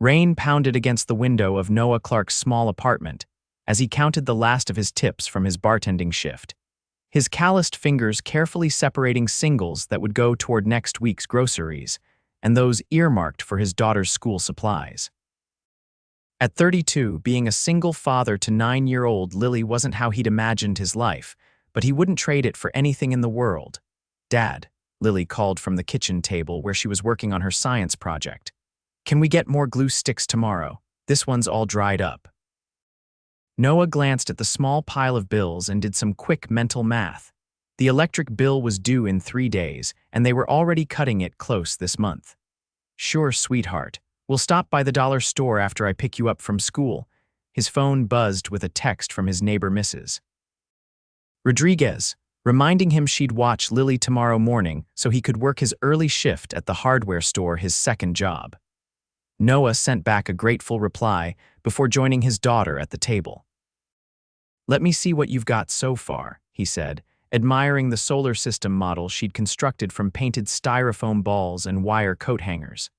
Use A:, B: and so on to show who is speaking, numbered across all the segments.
A: Rain pounded against the window of Noah Clarke's small apartment as he counted the last of his tips from his bartending shift, his calloused fingers carefully separating singles that would go toward next week's groceries and those earmarked for his daughter's school supplies. At 32, being a single father to 9-year-old Lily wasn't how he'd imagined his life, but he wouldn't trade it for anything in the world. "Dad," Lily called from the kitchen table where she was working on her science project. "Can we get more glue sticks tomorrow? This one's all dried up." Noah glanced at the small pile of bills and did some quick mental math. The electric bill was due in 3 days, and they were already cutting it close this month. "Sure, sweetheart. We'll stop by the dollar store after I pick you up from school." His phone buzzed with a text from his neighbor Mrs. Rodriguez, reminding him she'd watch Lily tomorrow morning so he could work his early shift at the hardware store, his second job. Noah sent back a grateful reply before joining his daughter at the table. "Let me see what you've got so far," he said, admiring the solar system model she'd constructed from painted styrofoam balls and wire coat hangers.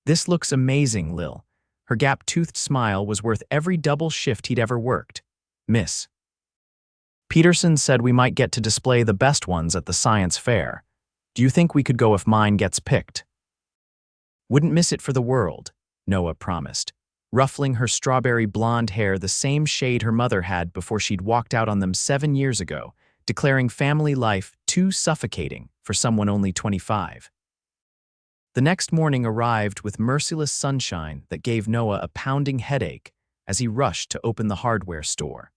A: "This looks amazing, Lil." Her gap-toothed smile was worth every double shift he'd ever worked. "Miss Peterson said we might get to display the best ones at the science fair. Do you think we could go if mine gets picked?" "Wouldn't miss it for the world," Noah promised, ruffling her strawberry blonde hair the same shade her mother had before she'd walked out on them 7 years ago, declaring family life too suffocating for someone only 25. The next morning arrived with merciless sunshine that gave Noah a pounding headache as he rushed to open the hardware store.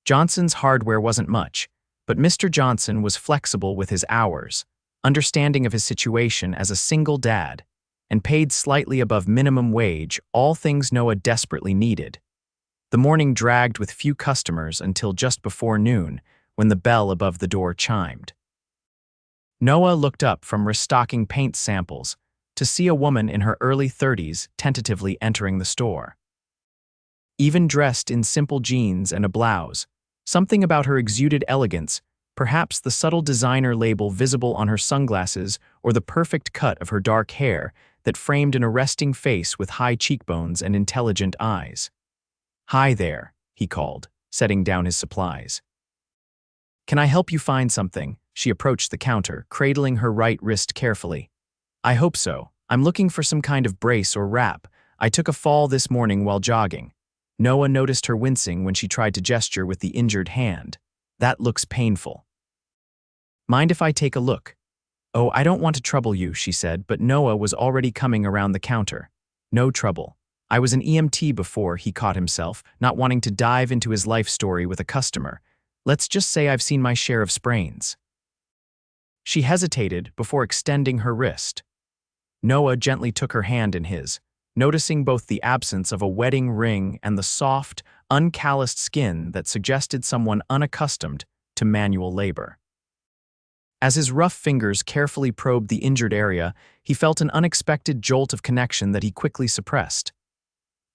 A: Johnson's hardware wasn't much, but Mr. Johnson was flexible with his hours, understanding of his situation as a single dad, and paid slightly above minimum wage, all things Noah desperately needed. The morning dragged with few customers until just before noon, when the bell above the door chimed. Noah looked up from restocking paint samples to see a woman in her early 30s tentatively entering the store. Even dressed in simple jeans and a blouse, something about her exuded elegance, perhaps the subtle designer label visible on her sunglasses or the perfect cut of her dark hair that framed an arresting face with high cheekbones and intelligent eyes. "Hi there," he called, setting down his supplies. "Can I help you find something?" She approached the counter, cradling her right wrist carefully. "I hope so. I'm looking for some kind of brace or wrap. I took a fall this morning while jogging." Noah noticed her wincing when she tried to gesture with the injured hand. "That looks painful." "Mind if I take a look?" "Oh, I don't want to trouble you," she said, but Noah was already coming around the counter. "No trouble. I was an EMT before," he caught himself, not wanting to dive into his life story with a customer. "Let's just say I've seen my share of sprains." She hesitated before extending her wrist. Noah gently took her hand in his, noticing both the absence of a wedding ring and the soft, uncalloused skin that suggested someone unaccustomed to manual labor. As his rough fingers carefully probed the injured area, he felt an unexpected jolt of connection that he quickly suppressed.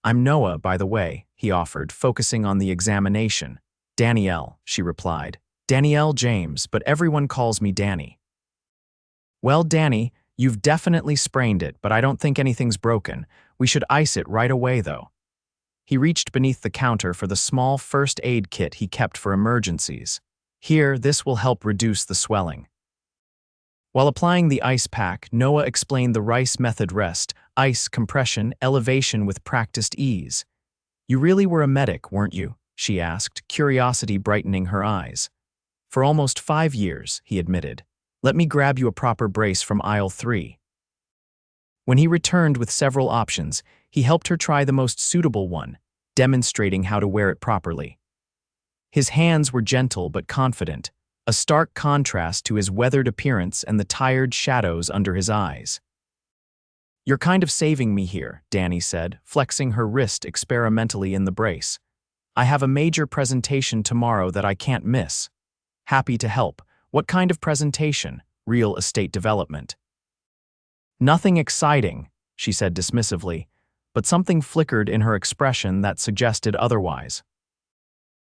A: "I'm Noah, by the way," he offered, focusing on the examination. "Danielle," she replied. "Danielle James, but everyone calls me Danny." "Well, Danny, you've definitely sprained it, but I don't think anything's broken. We should ice it right away, though." He reached beneath the counter for the small first aid kit he kept for emergencies. "Here, this will help reduce the swelling." While applying the ice pack, Noah explained the Rice method: rest, ice, compression, elevation with practiced ease. "You really were a medic, weren't you?" she asked, curiosity brightening her eyes. "For almost 5 years," he admitted. "Let me grab you a proper brace from aisle 3. When he returned with several options, he helped her try the most suitable one, demonstrating how to wear it properly. His hands were gentle but confident, a stark contrast to his weathered appearance and the tired shadows under his eyes. "You're kind of saving me here," Danny said, flexing her wrist experimentally in the brace. "I have a major presentation tomorrow that I can't miss." "Happy to help. What kind of presentation?" "Real estate development." "Nothing exciting," she said dismissively, but something flickered in her expression that suggested otherwise.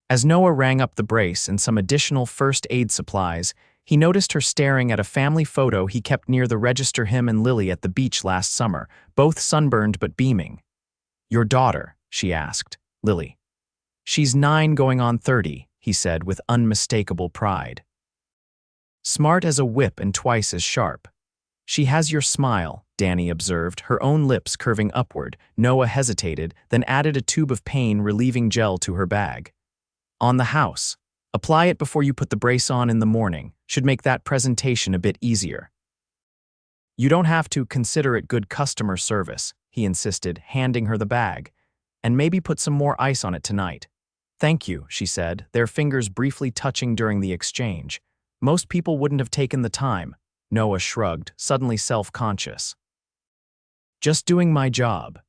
A: As Noah rang up the brace and some additional first aid supplies, He noticed her staring at a family photo he kept near the register him and Lily at the beach last summer, both sunburned but beaming. "Your daughter?" she asked. "Lily." "She's 9 going on 30, he said with unmistakable pride. "Smart as a whip and twice as sharp." "She has your smile," Danny observed, her own lips curving upward. Noah hesitated, then added a tube of pain-relieving gel to her bag. "On the house. Apply it before you put the brace on in the morning. Should make that presentation a bit easier." "You don't have to consider it good customer service," he insisted, handing her the bag. "And maybe put some more ice on it tonight." "Thank you," she said, their fingers briefly touching during the exchange. "Most people wouldn't have taken the time." Noah shrugged, suddenly self-conscious. "Just doing my job."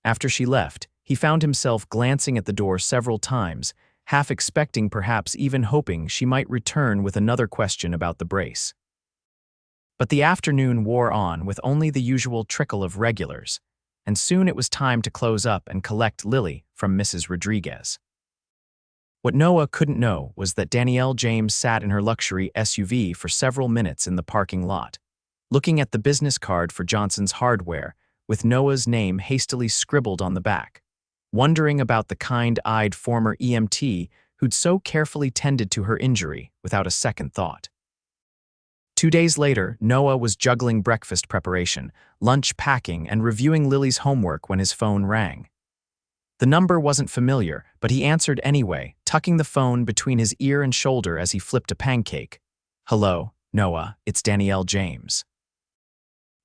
A: After she left, he found himself glancing at the door several times, half expecting, perhaps even hoping, she might return with another question about the brace. But the afternoon wore on with only the usual trickle of regulars, and soon it was time to close up and collect Lily from Mrs. Rodriguez. What Noah couldn't know was that Danielle James sat in her luxury SUV for several minutes in the parking lot, looking at the business card for Johnson's Hardware, with Noah's name hastily scribbled on the back, wondering about the kind-eyed former EMT who'd so carefully tended to her injury without a second thought. 2 days later, Noah was juggling breakfast preparation, lunch packing, and reviewing Lily's homework when his phone rang. The number wasn't familiar, but he answered anyway, tucking the phone between his ear and shoulder as he flipped a pancake. "Hello, Noah, it's Danielle James."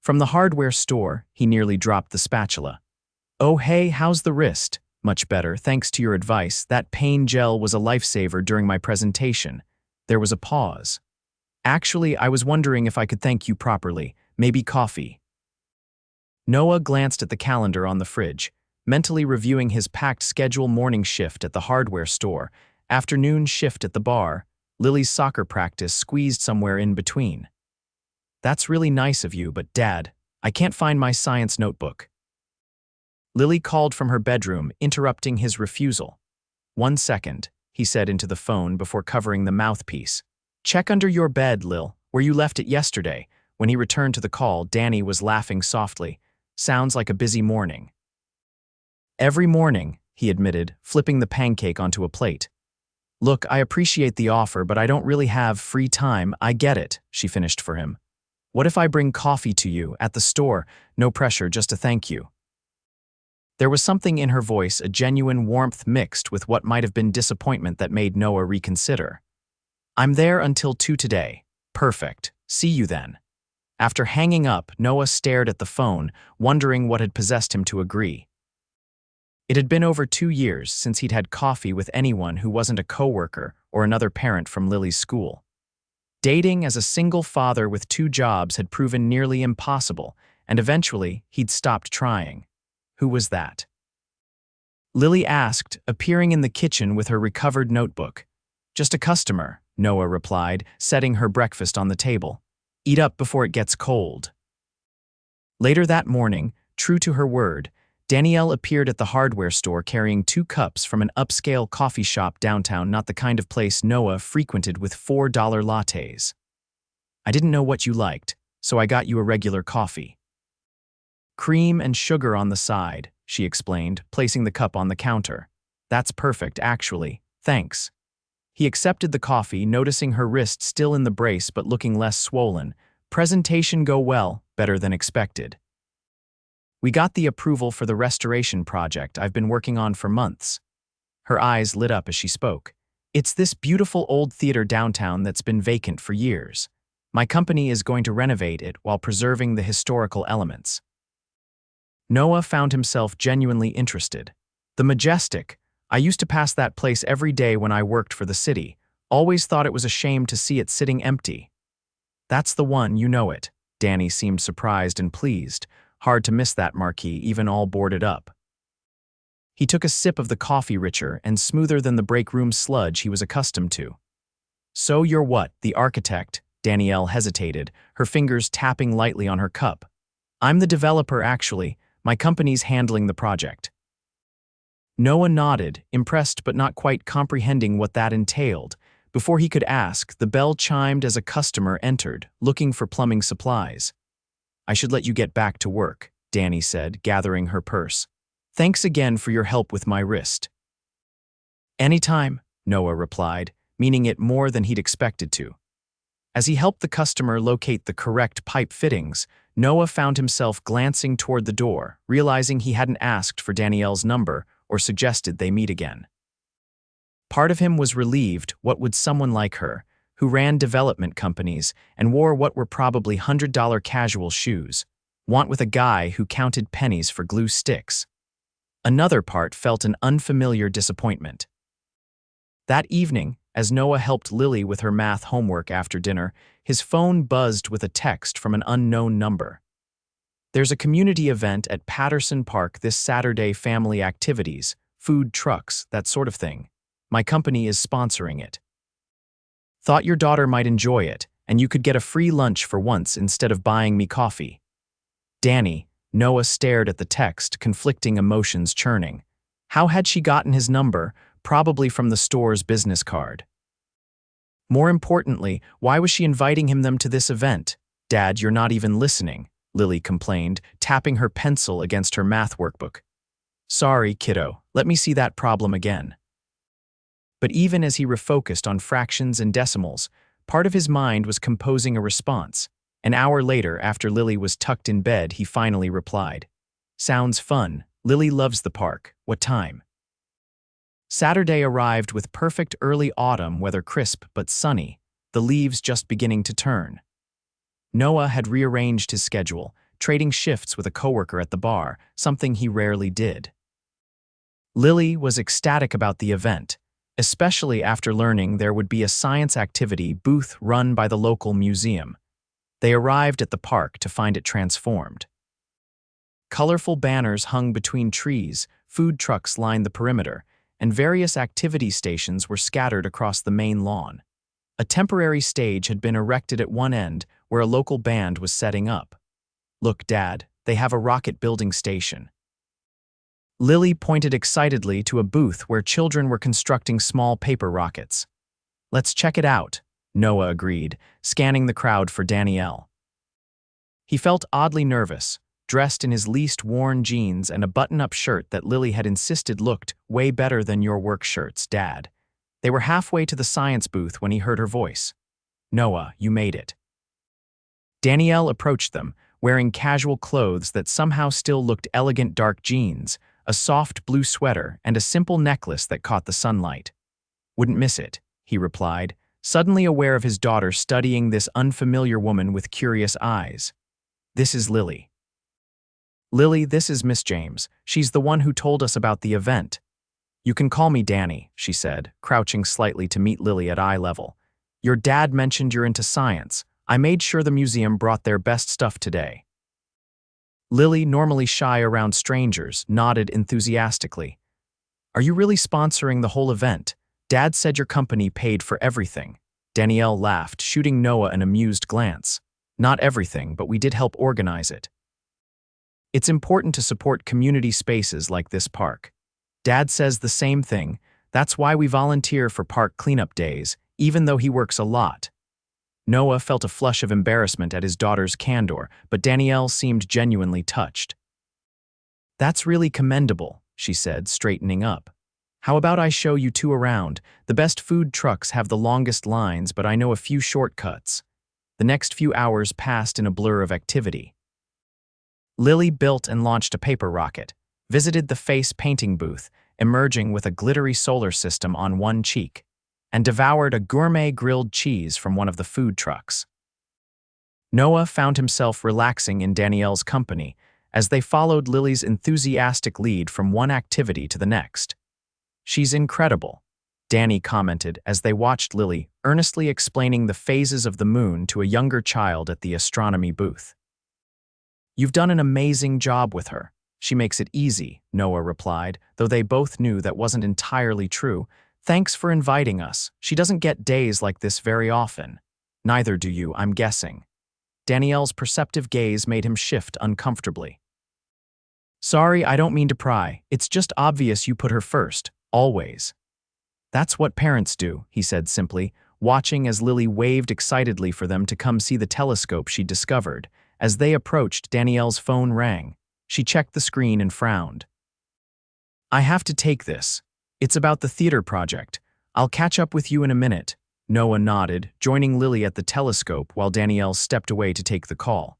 A: From the hardware store, he nearly dropped the spatula. "Oh hey, how's the wrist?" "Much better, thanks to your advice. That pain gel was a lifesaver during my presentation." There was a pause. "Actually, I was wondering if I could thank you properly. Maybe coffee." Noah glanced at the calendar on the fridge, mentally reviewing his packed schedule: morning shift at the hardware store, afternoon shift at the bar, Lily's soccer practice squeezed somewhere in between. "That's really nice of you, but Dad, I can't find my science notebook." Lily called from her bedroom, interrupting his refusal. "1 second, he said into the phone before covering the mouthpiece. "Check under your bed, Lil, where you left it yesterday." When he returned to the call, Danny was laughing softly. "Sounds like a busy morning." "Every morning," he admitted, flipping the pancake onto a plate. "Look, I appreciate the offer, but I don't really have free time." "I get it," she finished for him. "What if I bring coffee to you at the store? No pressure, just a thank you." There was something in her voice, a genuine warmth mixed with what might have been disappointment, that made Noah reconsider. "I'm there until 2 today." "Perfect. See you then." After hanging up, Noah stared at the phone, wondering what had possessed him to agree. It had been over 2 years since he'd had coffee with anyone who wasn't a coworker or another parent from Lily's school. Dating as a single father with 2 jobs had proven nearly impossible, and eventually he'd stopped trying. Who was that? Lily asked, appearing in the kitchen with her recovered notebook. "Just a customer," Noah replied, setting her breakfast on the table. "Eat up before it gets cold." Later that morning, true to her word, Danielle appeared at the hardware store carrying 2 cups from an upscale coffee shop downtown, not the kind of place Noah frequented with $4 lattes. "I didn't know what you liked, so I got you a regular coffee. Cream and sugar on the side," she explained, placing the cup on the counter. "That's perfect, actually. Thanks." He accepted the coffee, noticing her wrist still in the brace but looking less swollen. "Presentation go well, better than expected. We got the approval for the restoration project I've been working on for months." Her eyes lit up as she spoke. "It's this beautiful old theater downtown that's been vacant for years. My company is going to renovate it while preserving the historical elements." Noah found himself genuinely interested. "The Majestic. I used to pass that place every day when I worked for the city. Always thought it was a shame to see it sitting empty." "That's the one, you know it." Danny seemed surprised and pleased. Hard to miss that marquee, even all boarded up. He took a sip of the coffee, richer and smoother than the break room sludge he was accustomed to. "So you're what, the architect?" Danielle hesitated, her fingers tapping lightly on her cup. "I'm the developer, actually. My company's handling the project." Noah nodded, impressed but not quite comprehending what that entailed. Before he could ask, the bell chimed as a customer entered, looking for plumbing supplies. "I should let you get back to work," Danny said, gathering her purse. "Thanks again for your help with my wrist." "Anytime," Noah replied, meaning it more than he'd expected to. As he helped the customer locate the correct pipe fittings, Noah found himself glancing toward the door, realizing he hadn't asked for Danielle's number or suggested they meet again. Part of him was relieved. What would someone like her, who ran development companies and wore what were probably $100 casual shoes, want with a guy who counted pennies for glue sticks? Another part felt an unfamiliar disappointment. That evening, as Noah helped Lily with her math homework after dinner, his phone buzzed with a text from an unknown number. "There's a community event at Patterson Park this Saturday, family activities, food trucks, that sort of thing. My company is sponsoring it. Thought your daughter might enjoy it, and you could get a free lunch for once instead of buying me coffee." Danny, Noah stared at the text, conflicting emotions churning. How had she gotten his number? Probably from the store's business card. More importantly, why was she inviting them to this event? "Dad, you're not even listening," Lily complained, tapping her pencil against her math workbook. "Sorry, kiddo, let me see that problem again." But even as he refocused on fractions and decimals, part of his mind was composing a response. An hour later, after Lily was tucked in bed, he finally replied. "Sounds fun. Lily loves the park. What time?" Saturday arrived with perfect early autumn weather, crisp but sunny, the leaves just beginning to turn. Noah had rearranged his schedule, trading shifts with a coworker at the bar, something he rarely did. Lily was ecstatic about the event, especially after learning there would be a science activity booth run by the local museum. They arrived at the park to find it transformed. Colorful banners hung between trees, food trucks lined the perimeter, and various activity stations were scattered across the main lawn. A temporary stage had been erected at one end where a local band was setting up. "Look, Dad, they have a rocket building station." Lily pointed excitedly to a booth where children were constructing small paper rockets. "Let's check it out," Noah agreed, scanning the crowd for Danielle. He felt oddly nervous, dressed in his least worn jeans and a button-up shirt that Lily had insisted looked way better than your work shirts, Dad. They were halfway to the science booth when he heard her voice. "Noah, you made it." Danielle approached them, wearing casual clothes that somehow still looked elegant: dark jeans, a soft blue sweater, and a simple necklace that caught the sunlight. "Wouldn't miss it," he replied, suddenly aware of his daughter studying this unfamiliar woman with curious eyes. "This is Lily." "Lily, this is Miss James. She's the one who told us about the event." "You can call me Danny," she said, crouching slightly to meet Lily at eye level. "Your dad mentioned you're into science. I made sure the museum brought their best stuff today." Lily, normally shy around strangers, nodded enthusiastically. "Are you really sponsoring the whole event? Dad said your company paid for everything." Danielle laughed, shooting Noah an amused glance. "Not everything, but we did help organize it. It's important to support community spaces like this park. Dad says the same thing. That's why we volunteer for park cleanup days, even though he works a lot." Noah felt a flush of embarrassment at his daughter's candor, but Danielle seemed genuinely touched. "That's really commendable," she said, straightening up. "How about I show you two around? The best food trucks have the longest lines, but I know a few shortcuts." The next few hours passed in a blur of activity. Lily built and launched a paper rocket, visited the face painting booth, emerging with a glittery solar system on one cheek, and devoured a gourmet grilled cheese from one of the food trucks. Noah found himself relaxing in Danielle's company as they followed Lily's enthusiastic lead from one activity to the next. "She's incredible," Danny commented as they watched Lily earnestly explaining the phases of the moon to a younger child at the astronomy booth. "You've done an amazing job with her. She makes it easy," Noah replied, though they both knew that wasn't entirely true. "Thanks for inviting us. She doesn't get days like this very often." "Neither do you, I'm guessing." Danielle's perceptive gaze made him shift uncomfortably. "Sorry, I don't mean to pry. It's just obvious you put her first, always." That's what parents do, he said simply, watching as Lily waved excitedly for them to come see the telescope she'd discovered. As they approached, Danielle's phone rang. She checked the screen and frowned. I have to take this. It's about the theater project. I'll catch up with you in a minute. Noah nodded, joining Lily at the telescope while Danielle stepped away to take the call.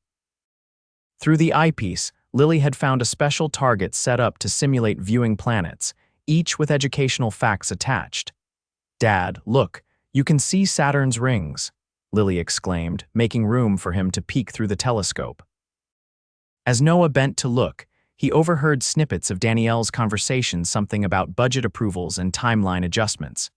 A: Through the eyepiece, Lily had found a special target set up to simulate viewing planets, each with educational facts attached. Dad, look, you can see Saturn's rings, Lily exclaimed, making room for him to peek through the telescope. As Noah bent to look, he overheard snippets of Danielle's conversation, something about budget approvals and timeline adjustments.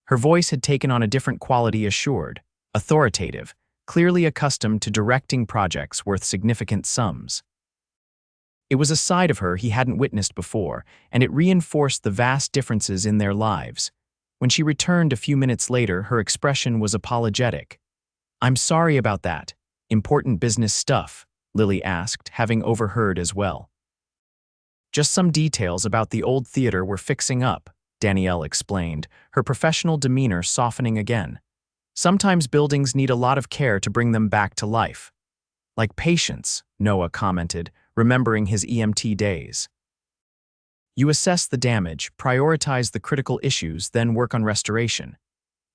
A: Her voice had taken on a different quality, assured, authoritative, clearly accustomed to directing projects worth significant sums. It was a side of her he hadn't witnessed before, and it reinforced the vast differences in their lives. When she returned a few minutes later, her expression was apologetic. I'm sorry about that. Important business stuff, Lily asked, having overheard as well. Just some details about the old theater we're fixing up, Danielle explained, her professional demeanor softening again. Sometimes buildings need a lot of care to bring them back to life. Like patience, Noah commented, remembering his EMT days. You assess the damage, prioritize the critical issues, then work on restoration.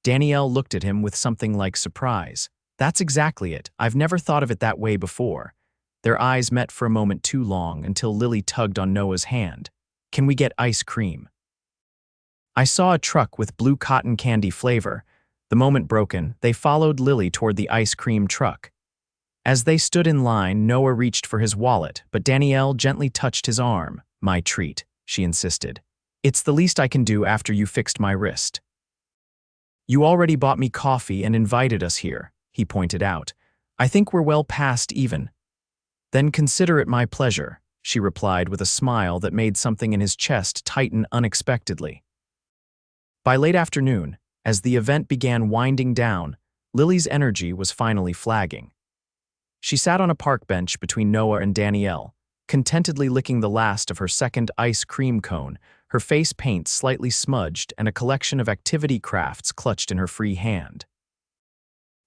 A: Danielle looked at him with something like surprise. That's exactly it. I've never thought of it that way before. Their eyes met for a moment too long until Lily tugged on Noah's hand. Can we get ice cream? I saw a truck with blue cotton candy flavor. The moment broken, they followed Lily toward the ice cream truck. As they stood in line, Noah reached for his wallet, but Danielle gently touched his arm. My treat, she insisted. It's the least I can do after you fixed my wrist. You already bought me coffee and invited us here, he pointed out. I think we're well past even. Then consider it my pleasure, she replied with a smile that made something in his chest tighten unexpectedly. By late afternoon, as the event began winding down, Lily's energy was finally flagging. She sat on a park bench between Noah and Danielle, contentedly licking the last of her second ice cream cone, her face paint slightly smudged and a collection of activity crafts clutched in her free hand.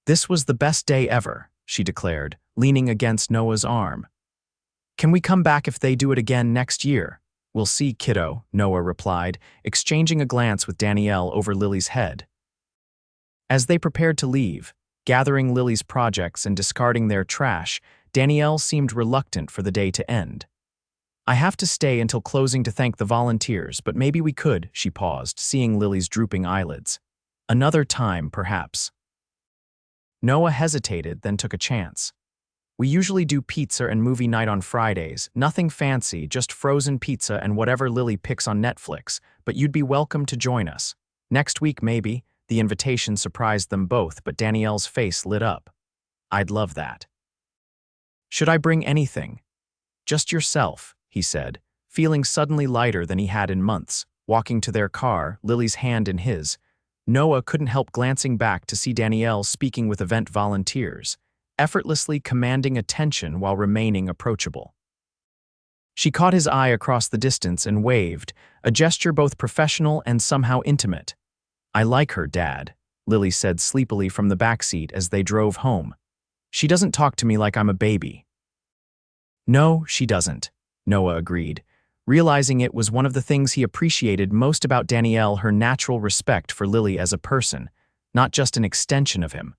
A: This was the best day ever, she declared, leaning against Noah's arm. Can we come back if they do it again next year? We'll see, kiddo, Noah replied, exchanging a glance with Danielle over Lily's head. As they prepared to leave, gathering Lily's projects and discarding their trash, Danielle seemed reluctant for the day to end. I have to stay until closing to thank the volunteers, but maybe we could, she paused, seeing Lily's drooping eyelids. Another time, perhaps. Noah hesitated, then took a chance. We usually do pizza and movie night on Fridays, nothing fancy, just frozen pizza and whatever Lily picks on Netflix, but you'd be welcome to join us. Next week, maybe. The invitation surprised them both, but Danielle's face lit up. I'd love that. Should I bring anything? Just yourself, he said, feeling suddenly lighter than he had in months, walking to their car, Lily's hand in his. Noah couldn't help glancing back to see Danielle speaking with event volunteers, effortlessly commanding attention while remaining approachable. She caught his eye across the distance and waved, a gesture both professional and somehow intimate. I like her, Dad, Lily said sleepily from the backseat as they drove home. She doesn't talk to me like I'm a baby. No, she doesn't, Noah agreed, realizing it was one of the things he appreciated most about Danielle, her natural respect for Lily as a person, not just an extension of him.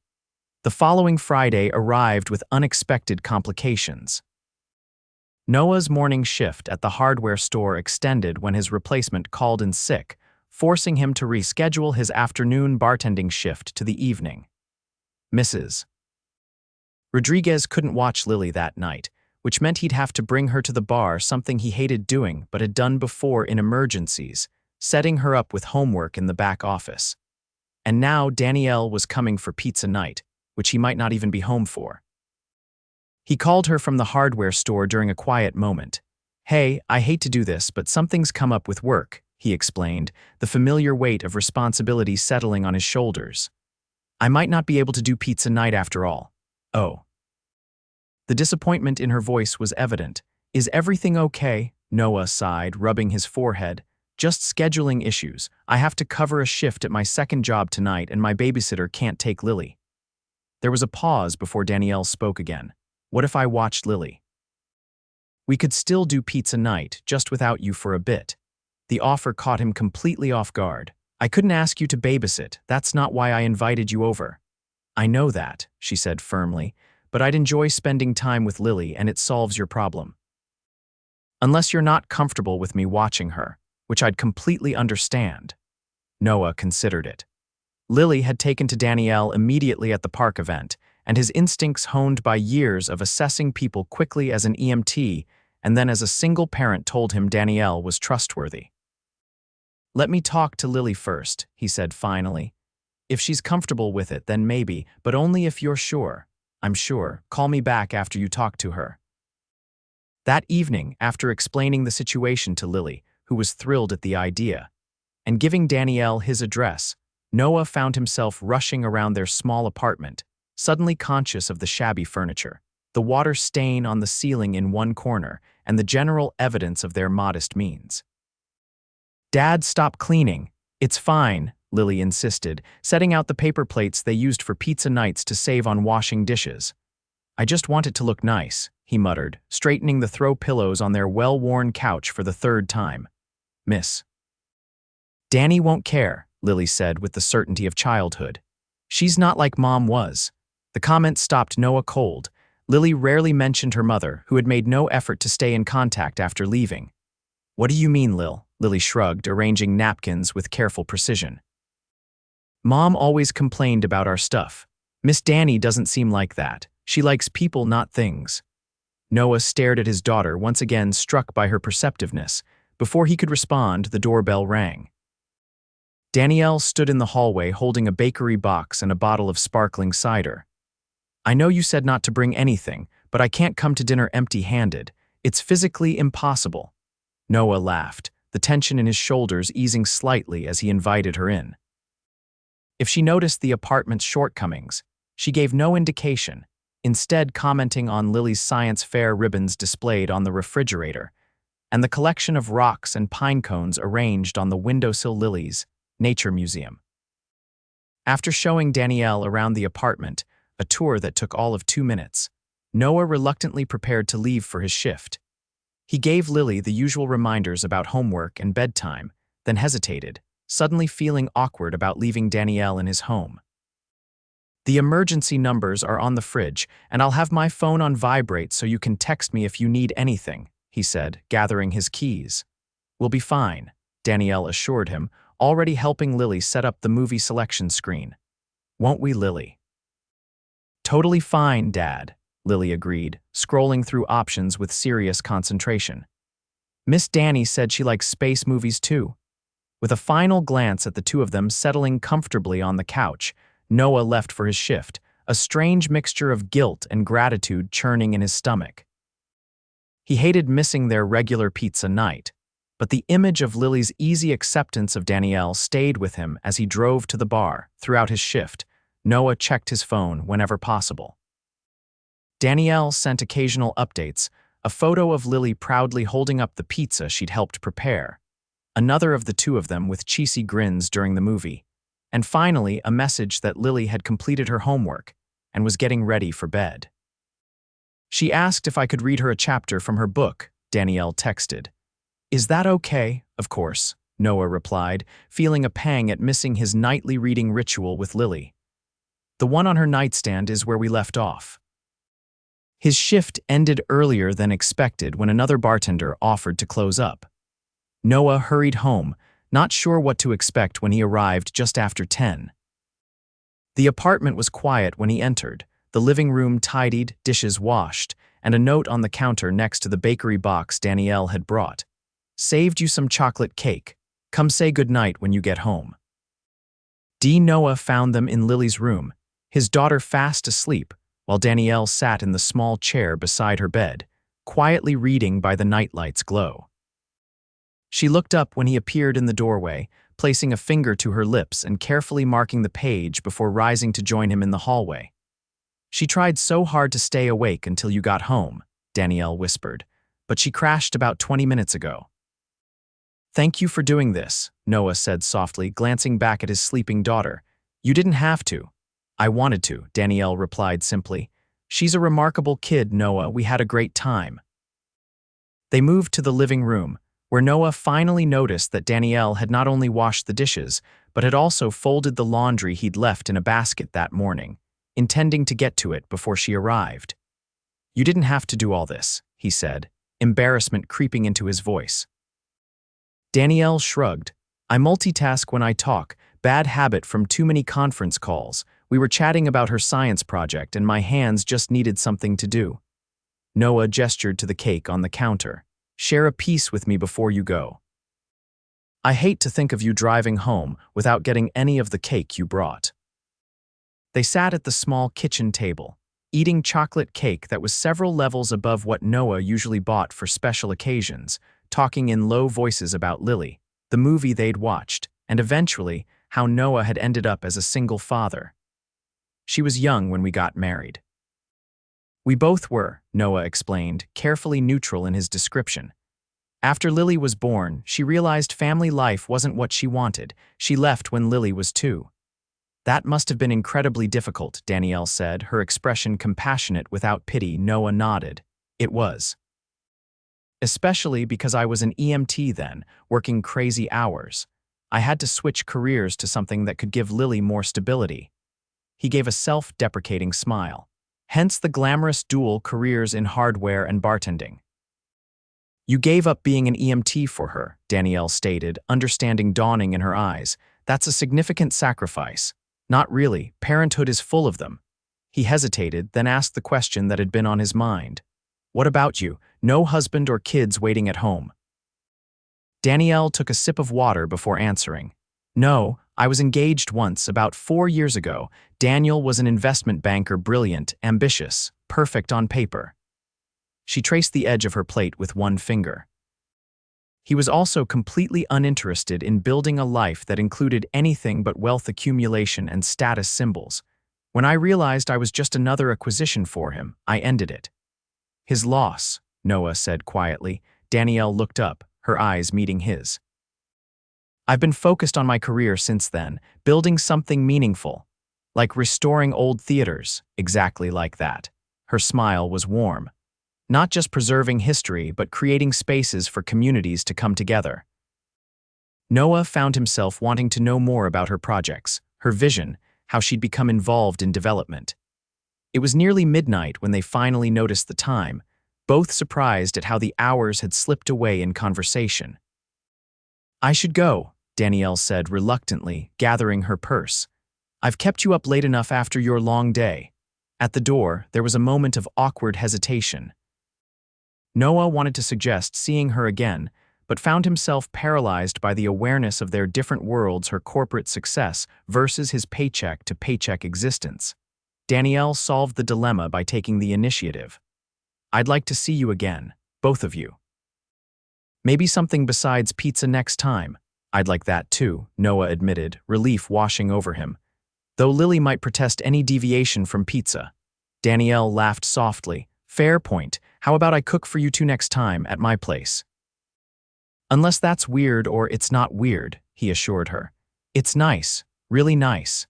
A: The following Friday arrived with unexpected complications. Noah's morning shift at the hardware store extended when his replacement called in sick, forcing him to reschedule his afternoon bartending shift to the evening. Mrs. Rodriguez couldn't watch Lily that night, which meant he'd have to bring her to the bar, something he hated doing but had done before in emergencies, setting her up with homework in the back office. And now Danielle was coming for pizza night, which he might not even be home for. He called her from the hardware store during a quiet moment. Hey, I hate to do this, but something's come up with work, he explained, the familiar weight of responsibility settling on his shoulders. I might not be able to do pizza night after all. Oh. The disappointment in her voice was evident. Is everything okay? Noah sighed, rubbing his forehead. Just scheduling issues. I have to cover a shift at my second job tonight and my babysitter can't take Lily. There was a pause before Danielle spoke again. What if I watched Lily? We could still do pizza night, just without you for a bit. The offer caught him completely off guard. I couldn't ask you to babysit. That's not why I invited you over. I know that, she said firmly, but I'd enjoy spending time with Lily and it solves your problem. Unless you're not comfortable with me watching her, which I'd completely understand. Noah considered it. Lily had taken to Danielle immediately at the park event, and his instincts honed by years of assessing people quickly as an EMT and then as a single parent told him Danielle was trustworthy. Let me talk to Lily first, he said finally. If she's comfortable with it, then maybe, but only if you're sure. I'm sure. Call me back after you talk to her. That evening, after explaining the situation to Lily, who was thrilled at the idea, and giving Danielle his address, Noah found himself rushing around their small apartment, suddenly conscious of the shabby furniture, the water stain on the ceiling in one corner, and the general evidence of their modest means. Dad, stop cleaning. It's fine, Lily insisted, setting out the paper plates they used for pizza nights to save on washing dishes. I just want it to look nice, he muttered, straightening the throw pillows on their well-worn couch for the third time. Miss. Danny won't care, Lily said with the certainty of childhood. She's not like Mom was. The comment stopped Noah cold. Lily rarely mentioned her mother, who had made no effort to stay in contact after leaving. What do you mean, Lil? Lily shrugged, arranging napkins with careful precision. Mom always complained about our stuff. Miss Danny doesn't seem like that. She likes people, not things. Noah stared at his daughter, once again struck by her perceptiveness. Before he could respond, the doorbell rang. Danielle stood in the hallway holding a bakery box and a bottle of sparkling cider. I know you said not to bring anything, but I can't come to dinner empty-handed. It's physically impossible. Noah laughed, the tension in his shoulders easing slightly as he invited her in. If she noticed the apartment's shortcomings, she gave no indication, instead commenting on Lily's science fair ribbons displayed on the refrigerator, and the collection of rocks and pine cones arranged on the windowsill. Lily's Nature Museum. After showing Danielle around the apartment, a tour that took all of 2 minutes, Noah reluctantly prepared to leave for his shift. He gave Lily the usual reminders about homework and bedtime, then hesitated, suddenly feeling awkward about leaving Danielle in his home. The emergency numbers are on the fridge, and I'll have my phone on vibrate so you can text me if you need anything, he said, gathering his keys. We'll be fine, Danielle assured him, already helping Lily set up the movie selection screen. Won't we, Lily? Totally fine, Dad, Lily agreed, scrolling through options with serious concentration. Miss Danny said she likes space movies too. With a final glance at the two of them settling comfortably on the couch, Noah left for his shift, a strange mixture of guilt and gratitude churning in his stomach. He hated missing their regular pizza night, but the image of Lily's easy acceptance of Danielle stayed with him as he drove to the bar. Throughout his shift, Noah checked his phone whenever possible. Danielle sent occasional updates, a photo of Lily proudly holding up the pizza she'd helped prepare, another of the two of them with cheesy grins during the movie, and finally a message that Lily had completed her homework and was getting ready for bed. She asked if I could read her a chapter from her book, Danielle texted. Is that okay? Of course, Noah replied, feeling a pang at missing his nightly reading ritual with Lily. The one on her nightstand is where we left off. His shift ended earlier than expected when another bartender offered to close up. Noah hurried home, not sure what to expect when he arrived just after 10. The apartment was quiet when he entered, the living room tidied, dishes washed, and a note on the counter next to the bakery box Danielle had brought. Saved you some chocolate cake. Come say goodnight when you get home. Noah found them in Lily's room, his daughter fast asleep, while Danielle sat in the small chair beside her bed, quietly reading by the nightlight's glow. She looked up when he appeared in the doorway, placing a finger to her lips and carefully marking the page before rising to join him in the hallway. She tried so hard to stay awake until you got home, Danielle whispered, but she crashed about 20 minutes ago. "Thank you for doing this," Noah said softly, glancing back at his sleeping daughter. "You didn't have to." "I wanted to," Danielle replied simply. "She's a remarkable kid, Noah. We had a great time." They moved to the living room, where Noah finally noticed that Danielle had not only washed the dishes, but had also folded the laundry he'd left in a basket that morning, intending to get to it before she arrived. "You didn't have to do all this," he said, embarrassment creeping into his voice. Danielle shrugged. "I multitask when I talk, bad habit from too many conference calls. We were chatting about her science project and my hands just needed something to do." Noah gestured to the cake on the counter. "Share a piece with me before you go." "I hate to think of you driving home without getting any of the cake you brought." They sat at the small kitchen table, eating chocolate cake that was several levels above what Noah usually bought for special occasions, talking in low voices about Lily, the movie they'd watched, and eventually how Noah had ended up as a single father. "She was young when we got married." "We both were," Noah explained, carefully neutral in his description. "After Lily was born, she realized family life wasn't what she wanted. She left when Lily was 2. "That must have been incredibly difficult," Danielle said, her expression compassionate without pity. Noah nodded. "It was. Especially because I was an EMT then, working crazy hours. I had to switch careers to something that could give Lily more stability." He gave a self-deprecating smile. "Hence the glamorous dual careers in hardware and bartending." "You gave up being an EMT for her," Danielle stated, understanding dawning in her eyes. "That's a significant sacrifice." "Not really. Parenthood is full of them." He hesitated, then asked the question that had been on his mind. "What about you? No husband or kids waiting at home?" Danielle took a sip of water before answering. "No, I was engaged once, about 4 years ago. Daniel was an investment banker, brilliant, ambitious, perfect on paper." She traced the edge of her plate with one finger. "He was also completely uninterested in building a life that included anything but wealth accumulation and status symbols. When I realized I was just another acquisition for him, I ended it." "His loss," Noah said quietly. Danielle looked up, her eyes meeting his. "I've been focused on my career since then, building something meaningful. Like restoring old theaters, exactly like that." Her smile was warm. "Not just preserving history, but creating spaces for communities to come together." Noah found himself wanting to know more about her projects, her vision, how she'd become involved in development. It was nearly midnight when they finally noticed the time, both surprised at how the hours had slipped away in conversation. "I should go," Danielle said reluctantly, gathering her purse. "I've kept you up late enough after your long day." At the door, there was a moment of awkward hesitation. Noah wanted to suggest seeing her again, but found himself paralyzed by the awareness of their different worlds, her corporate success versus his paycheck-to-paycheck existence. Danielle solved the dilemma by taking the initiative. "I'd like to see you again, both of you. Maybe something besides pizza next time." "I'd like that too," Noah admitted, relief washing over him. "Though Lily might protest any deviation from pizza." Danielle laughed softly. "Fair point. How about I cook for you two next time at my place?" "Unless that's weird or it's not weird," he assured her. "It's nice, really nice."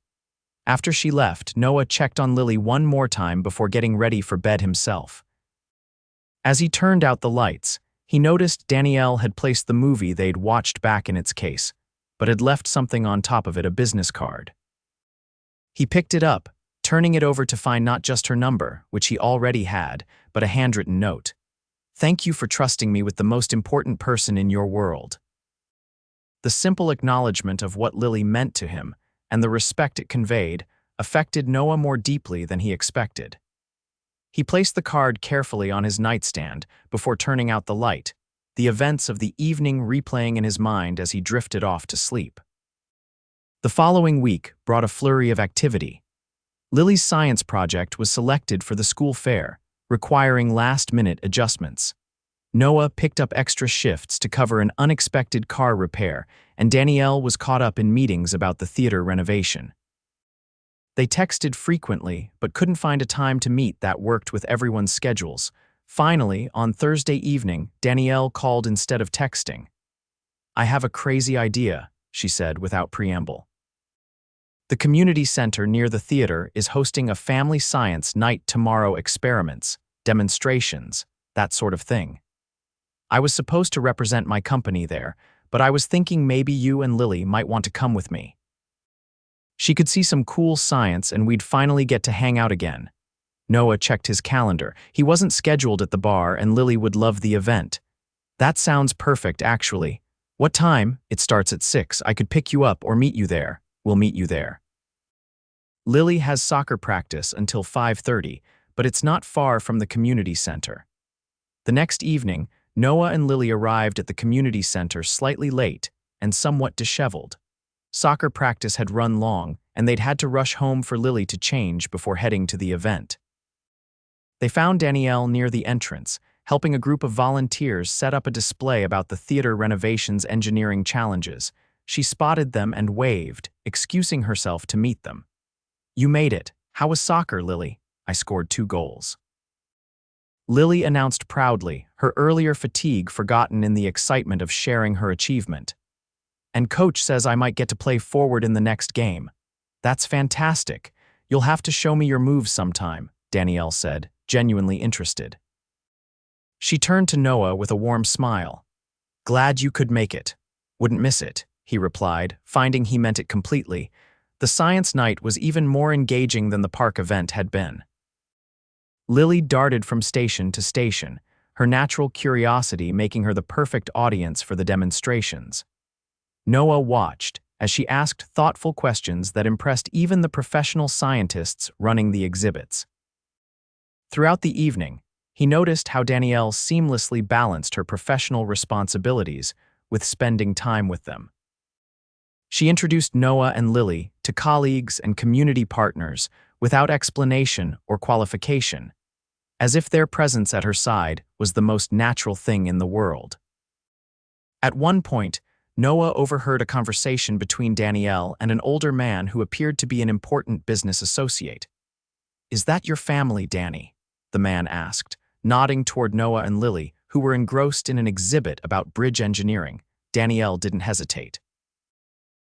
A: After she left, Noah checked on Lily one more time before getting ready for bed himself. As he turned out the lights, he noticed Danielle had placed the movie they'd watched back in its case, but had left something on top of it, a business card. He picked it up, turning it over to find not just her number, which he already had, but a handwritten note. "Thank you for trusting me with the most important person in your world." The simple acknowledgement of what Lily meant to him, and the respect it conveyed, affected Noah more deeply than he expected. He placed the card carefully on his nightstand before turning out the light, the events of the evening replaying in his mind as he drifted off to sleep. The following week brought a flurry of activity. Lily's science project was selected for the school fair, requiring last-minute adjustments. Noah picked up extra shifts to cover an unexpected car repair, and Danielle was caught up in meetings about the theater renovation. They texted frequently, but couldn't find a time to meet that worked with everyone's schedules. Finally, on Thursday evening, Danielle called instead of texting. I have a crazy idea, she said without preamble. The community center near the theater is hosting a family science night tomorrow, experiments, demonstrations, that sort of thing. I was supposed to represent my company there, but I was thinking maybe you and Lily might want to come with me. She could see some cool science and we'd finally get to hang out again. Noah checked his calendar. He wasn't scheduled at the bar and Lily would love the event. That sounds perfect, actually. What time? It starts at 6. I could pick you up or meet you there. We'll meet you there. Lily has soccer practice until 5:30, but it's not far from the community center. The next evening, Noah and Lily arrived at the community center slightly late and somewhat disheveled. Soccer practice had run long, and they'd had to rush home for Lily to change before heading to the event. They found Danielle near the entrance, helping a group of volunteers set up a display about the theater renovation's engineering challenges. She spotted them and waved, excusing herself to meet them. You made it. How was soccer, Lily? I scored 2 goals. Lily announced proudly, her earlier fatigue forgotten in the excitement of sharing her achievement. And coach says I might get to play forward in the next game. That's fantastic. You'll have to show me your moves sometime, Danielle said, genuinely interested. She turned to Noah with a warm smile. Glad you could make it. Wouldn't miss it, he replied, finding he meant it completely. The science night was even more engaging than the park event had been. Lily darted from station to station, her natural curiosity making her the perfect audience for the demonstrations. Noah watched as she asked thoughtful questions that impressed even the professional scientists running the exhibits. Throughout the evening, he noticed how Danielle seamlessly balanced her professional responsibilities with spending time with them. She introduced Noah and Lily to colleagues and community partners without explanation or qualification, as if their presence at her side was the most natural thing in the world. At one point, Noah overheard a conversation between Danielle and an older man who appeared to be an important business associate. Is that your family, Danny? The man asked, nodding toward Noah and Lily, who were engrossed in an exhibit about bridge engineering. Danielle didn't hesitate.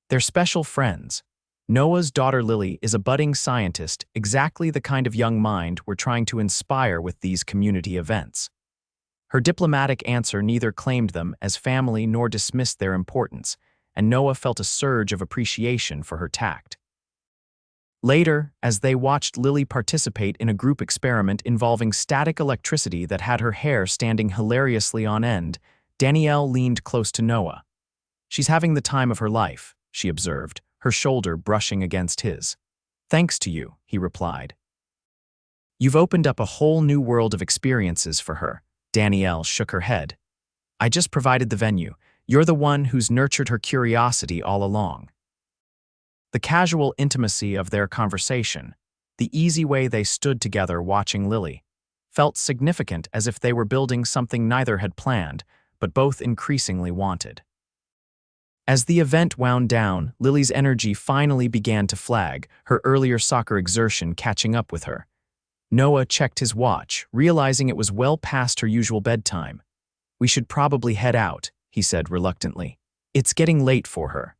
A: They're special friends. Noah's daughter Lily is a budding scientist, exactly the kind of young mind we're trying to inspire with these community events. Her diplomatic answer neither claimed them as family nor dismissed their importance, and Noah felt a surge of appreciation for her tact. Later, as they watched Lily participate in a group experiment involving static electricity that had her hair standing hilariously on end, Danielle leaned close to Noah. She's having the time of her life, she observed, her shoulder brushing against his. Thanks to you, he replied. You've opened up a whole new world of experiences for her. Danielle shook her head. I just provided the venue. You're the one who's nurtured her curiosity all along. The casual intimacy of their conversation, the easy way they stood together watching Lily, felt significant, as if they were building something neither had planned, but both increasingly wanted. As the event wound down, Lily's energy finally began to flag, her earlier soccer exertion catching up with her. Noah checked his watch, realizing it was well past her usual bedtime. We should probably head out, he said reluctantly. It's getting late for her.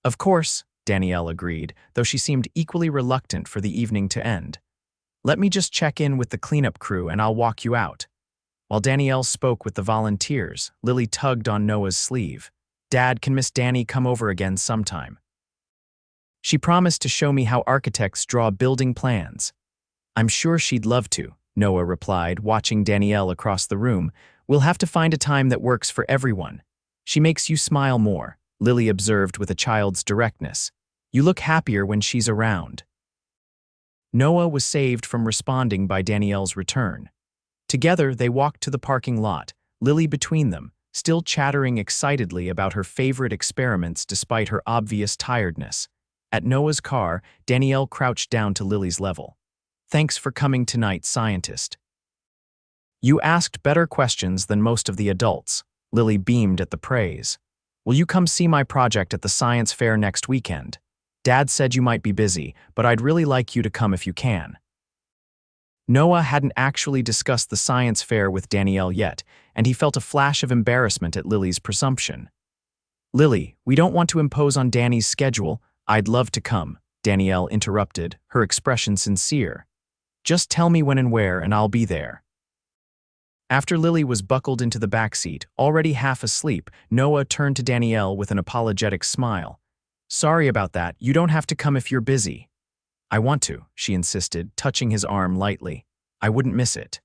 A: Of course, Danielle agreed, though she seemed equally reluctant for the evening to end. Let me just check in with the cleanup crew and I'll walk you out. While Danielle spoke with the volunteers, Lily tugged on Noah's sleeve. Dad, can Miss Danny come over again sometime? She promised to show me how architects draw building plans. I'm sure she'd love to, Noah replied, watching Danielle across the room. We'll have to find a time that works for everyone. She makes you smile more, Lily observed with a child's directness. You look happier when she's around. Noah was saved from responding by Danielle's return. Together, they walked to the parking lot, Lily between them, still chattering excitedly about her favorite experiments despite her obvious tiredness. At Noah's car, Danielle crouched down to Lily's level. Thanks for coming tonight, scientist. You asked better questions than most of the adults. Lily beamed at the praise. Will you come see my project at the science fair next weekend? Dad said you might be busy, but I'd really like you to come if you can. Noah hadn't actually discussed the science fair with Danielle yet, and he felt a flash of embarrassment at Lily's presumption. Lily, we don't want to impose on Danny's schedule. I'd love to come, Danielle interrupted, her expression sincere. Just tell me when and where, and I'll be there. After Lily was buckled into the backseat, already half asleep, Noah turned to Danielle with an apologetic smile. Sorry about that, you don't have to come if you're busy. I want to, she insisted, touching his arm lightly. I wouldn't miss it.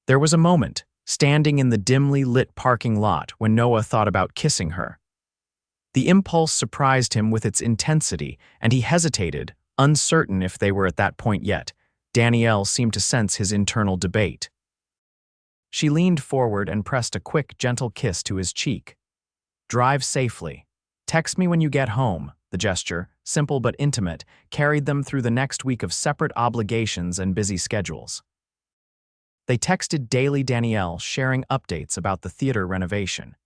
A: There was a moment, standing in the dimly lit parking lot, when Noah thought about kissing her. The impulse surprised him with its intensity, and he hesitated, uncertain if they were at that point yet. Danielle seemed to sense his internal debate. She leaned forward and pressed a quick, gentle kiss to his cheek. Drive safely. Text me when you get home. The gesture, simple but intimate, carried them through the next week of separate obligations and busy schedules. They texted daily, Danielle sharing updates about the theater renovation,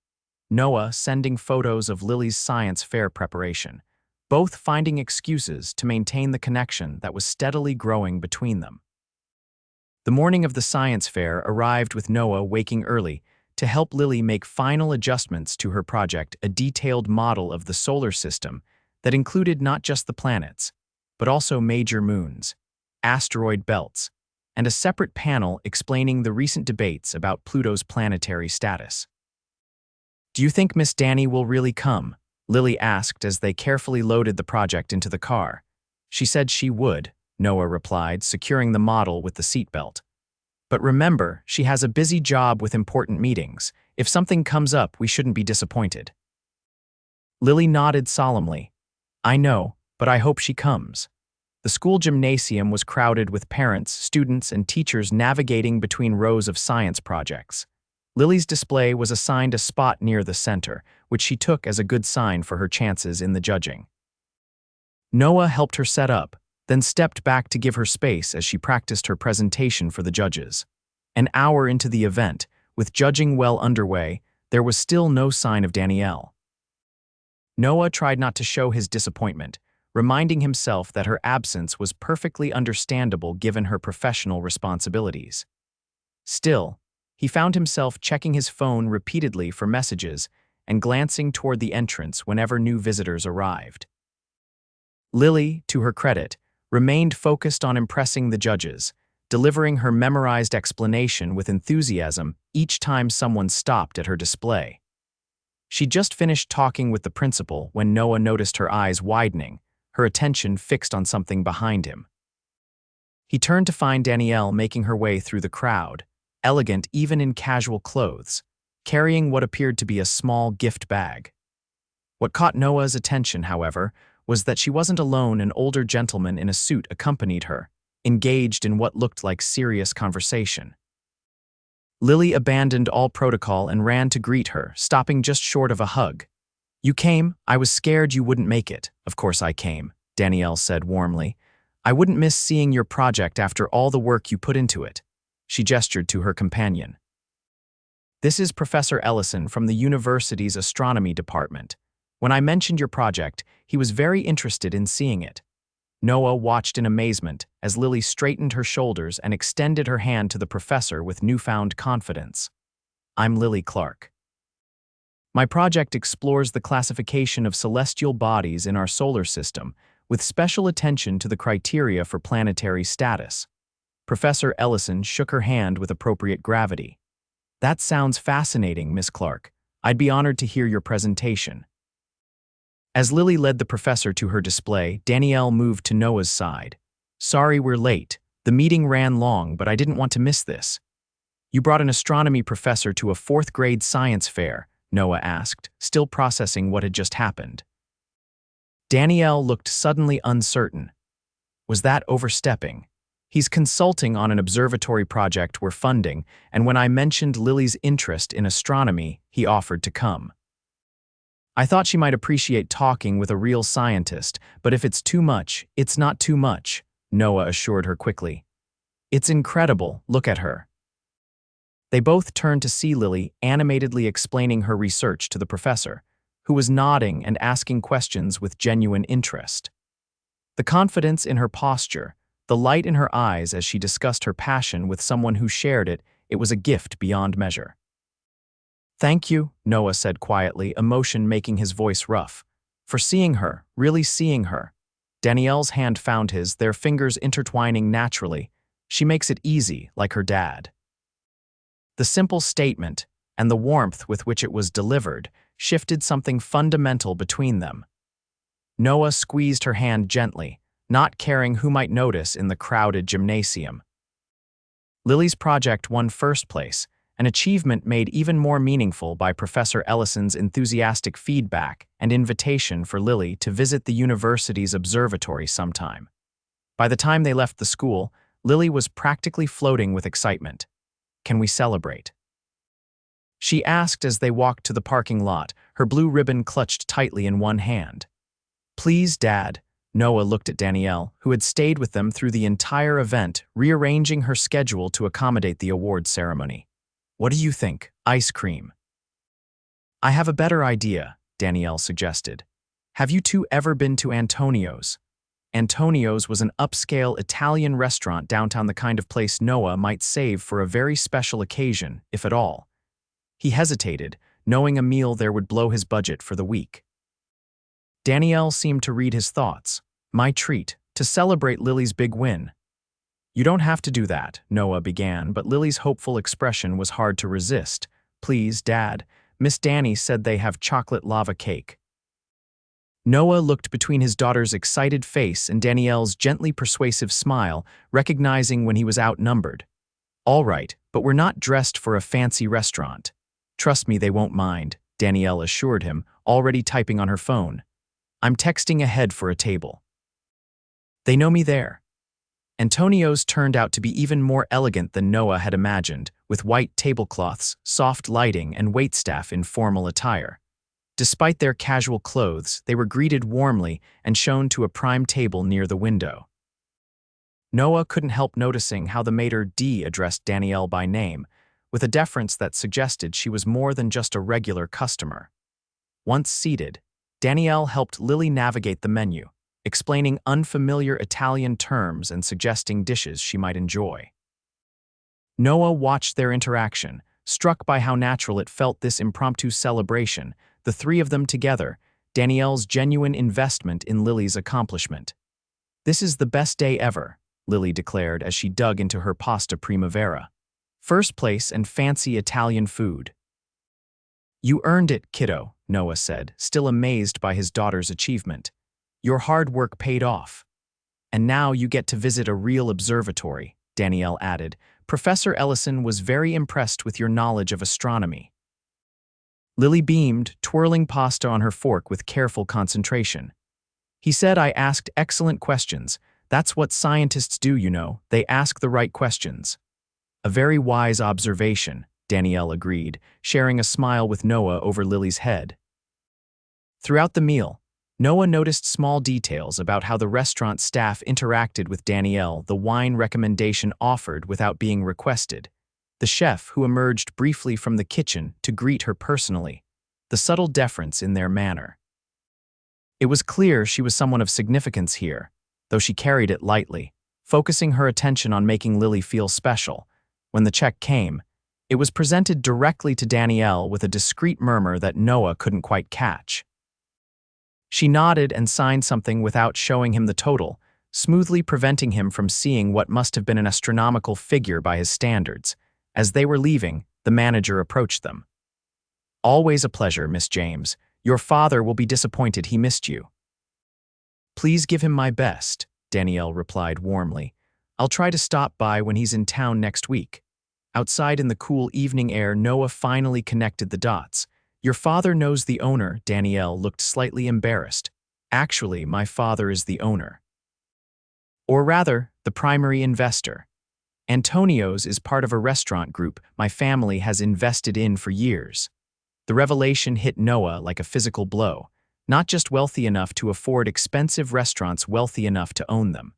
A: Noah sending photos of Lily's science fair preparation, both finding excuses to maintain the connection that was steadily growing between them. The morning of the science fair arrived with Noah waking early to help Lily make final adjustments to her project, a detailed model of the solar system that included not just the planets, but also major moons, asteroid belts, and a separate panel explaining the recent debates about Pluto's planetary status. Do you think Miss Danny will really come? Lily asked as they carefully loaded the project into the car. She said she would, Noah replied, securing the model with the seatbelt. But remember, she has a busy job with important meetings. If something comes up, we shouldn't be disappointed. Lily nodded solemnly. I know, but I hope she comes. The school gymnasium was crowded with parents, students, and teachers navigating between rows of science projects. Lily's display was assigned a spot near the center, which she took as a good sign for her chances in the judging. Noah helped her set up, then stepped back to give her space as she practiced her presentation for the judges. An hour into the event, with judging well underway, there was still no sign of Danielle. Noah tried not to show his disappointment, reminding himself that her absence was perfectly understandable given her professional responsibilities. Still, he found himself checking his phone repeatedly for messages and glancing toward the entrance whenever new visitors arrived. Lily, to her credit, remained focused on impressing the judges, delivering her memorized explanation with enthusiasm each time someone stopped at her display. She'd just finished talking with the principal when Noah noticed her eyes widening, her attention fixed on something behind him. He turned to find Danielle making her way through the crowd, elegant even in casual clothes, carrying what appeared to be a small gift bag. What caught Noah's attention, however, was that she wasn't alone. An older gentleman in a suit accompanied her, engaged in what looked like serious conversation. Lily abandoned all protocol and ran to greet her, stopping just short of a hug. You came? I was scared you wouldn't make it. Of course I came, Danielle said warmly. I wouldn't miss seeing your project after all the work you put into it. She gestured to her companion. This is Professor Ellison from the university's astronomy department. When I mentioned your project, he was very interested in seeing it. Noah watched in amazement as Lily straightened her shoulders and extended her hand to the professor with newfound confidence. I'm Lily Clarke. My project explores the classification of celestial bodies in our solar system, with special attention to the criteria for planetary status. Professor Ellison shook her hand with appropriate gravity. That sounds fascinating, Miss Clarke. I'd be honored to hear your presentation. As Lily led the professor to her display, Danielle moved to Noah's side. Sorry we're late. The meeting ran long, but I didn't want to miss this. You brought an astronomy professor to a fourth-grade science fair, Noah asked, still processing what had just happened. Danielle looked suddenly uncertain. Was that overstepping? He's consulting on an observatory project we're funding, and when I mentioned Lily's interest in astronomy, he offered to come. I thought she might appreciate talking with a real scientist, but if it's too much, it's not too much, Noah assured her quickly. It's incredible, look at her. They both turned to see Lily animatedly explaining her research to the professor, who was nodding and asking questions with genuine interest. The confidence in her posture, the light in her eyes as she discussed her passion with someone who shared it, it was a gift beyond measure. Thank you, Noah said quietly, emotion making his voice rough. For seeing her, really seeing her. Danielle's hand found his, their fingers intertwining naturally. She makes it easy, like her dad. The simple statement, and the warmth with which it was delivered, shifted something fundamental between them. Noah squeezed her hand gently, not caring who might notice in the crowded gymnasium. Lily's project won first place, an achievement made even more meaningful by Professor Ellison's enthusiastic feedback and invitation for Lily to visit the university's observatory sometime. By the time they left the school, Lily was practically floating with excitement. "Can we celebrate?" she asked as they walked to the parking lot, her blue ribbon clutched tightly in one hand. "Please, Dad." Noah looked at Danielle, who had stayed with them through the entire event, rearranging her schedule to accommodate the award ceremony. "What do you think? Ice cream?" "I have a better idea," Danielle suggested. "Have you two ever been to Antonio's?" Antonio's was an upscale Italian restaurant downtown, the kind of place Noah might save for a very special occasion, if at all. He hesitated, knowing a meal there would blow his budget for the week. Danielle seemed to read his thoughts. "My treat, to celebrate Lily's big win." "You don't have to do that," Noah began, but Lily's hopeful expression was hard to resist. "Please, Dad, Miss Danny said they have chocolate lava cake." Noah looked between his daughter's excited face and Danielle's gently persuasive smile, recognizing when he was outnumbered. "All right, but we're not dressed for a fancy restaurant." "Trust me, they won't mind," Danielle assured him, already typing on her phone. "I'm texting ahead for a table." "They know me there." Antonio's turned out to be even more elegant than Noah had imagined, with white tablecloths, soft lighting, and waitstaff in formal attire. Despite their casual clothes, they were greeted warmly and shown to a prime table near the window. Noah couldn't help noticing how the maitre d' addressed Danielle by name, with a deference that suggested she was more than just a regular customer. Once seated, Danielle helped Lily navigate the menu, explaining unfamiliar Italian terms and suggesting dishes she might enjoy. Noah watched their interaction, struck by how natural it felt, this impromptu celebration, the three of them together, Danielle's genuine investment in Lily's accomplishment. "This is the best day ever," Lily declared as she dug into her pasta primavera. "First place and fancy Italian food." "You earned it, kiddo," Noah said, still amazed by his daughter's achievement. "Your hard work paid off. And now you get to visit a real observatory," Danielle added. "Professor Ellison was very impressed with your knowledge of astronomy." Lily beamed, twirling pasta on her fork with careful concentration. "He said I asked excellent questions. That's what scientists do, you know. They ask the right questions." "A very wise observation," Danielle agreed, sharing a smile with Noah over Lily's head. Throughout the meal, Noah noticed small details about how the restaurant staff interacted with Danielle, the wine recommendation offered without being requested, the chef who emerged briefly from the kitchen to greet her personally, the subtle deference in their manner. It was clear she was someone of significance here, though she carried it lightly, focusing her attention on making Lily feel special. When the check came, it was presented directly to Danielle with a discreet murmur that Noah couldn't quite catch. She nodded and signed something without showing him the total, smoothly preventing him from seeing what must have been an astronomical figure by his standards. As they were leaving, the manager approached them. "Always a pleasure, Miss James. Your father will be disappointed he missed you." "Please give him my best," Danielle replied warmly. "I'll try to stop by when he's in town next week." Outside in the cool evening air, Noah finally connected the dots. "Your father knows the owner." Danielle looked slightly embarrassed. "Actually, my father is the owner. Or rather, the primary investor. Antonio's is part of a restaurant group my family has invested in for years." The revelation hit Noah like a physical blow, not just wealthy enough to afford expensive restaurants, wealthy enough to own them.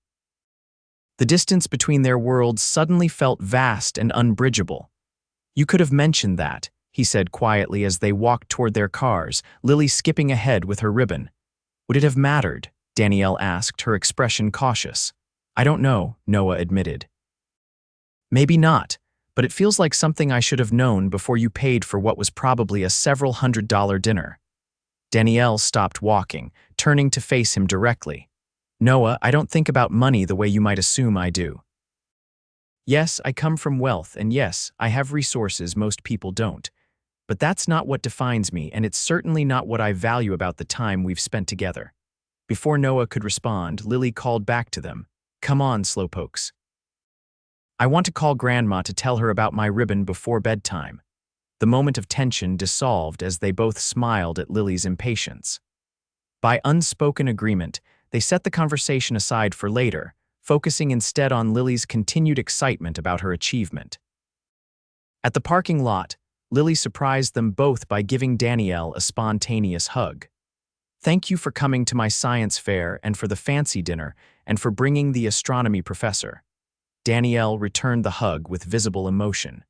A: The distance between their worlds suddenly felt vast and unbridgeable. "You could have mentioned that," he said quietly as they walked toward their cars, Lily skipping ahead with her ribbon. "Would it have mattered?" Danielle asked, her expression cautious. "I don't know," Noah admitted. "Maybe not, but it feels like something I should have known before you paid for what was probably a several $100 dinner." Danielle stopped walking, turning to face him directly. "Noah, I don't think about money the way you might assume I do. Yes, I come from wealth, and yes, I have resources most people don't. But that's not what defines me, and it's certainly not what I value about the time we've spent together." Before Noah could respond, Lily called back to them. "Come on, slowpokes. I want to call Grandma to tell her about my ribbon before bedtime." The moment of tension dissolved as they both smiled at Lily's impatience. By unspoken agreement, they set the conversation aside for later, focusing instead on Lily's continued excitement about her achievement. At the parking lot, Lily surprised them both by giving Danielle a spontaneous hug. "Thank you for coming to my science fair and for the fancy dinner and for bringing the astronomy professor." Danielle returned the hug with visible emotion.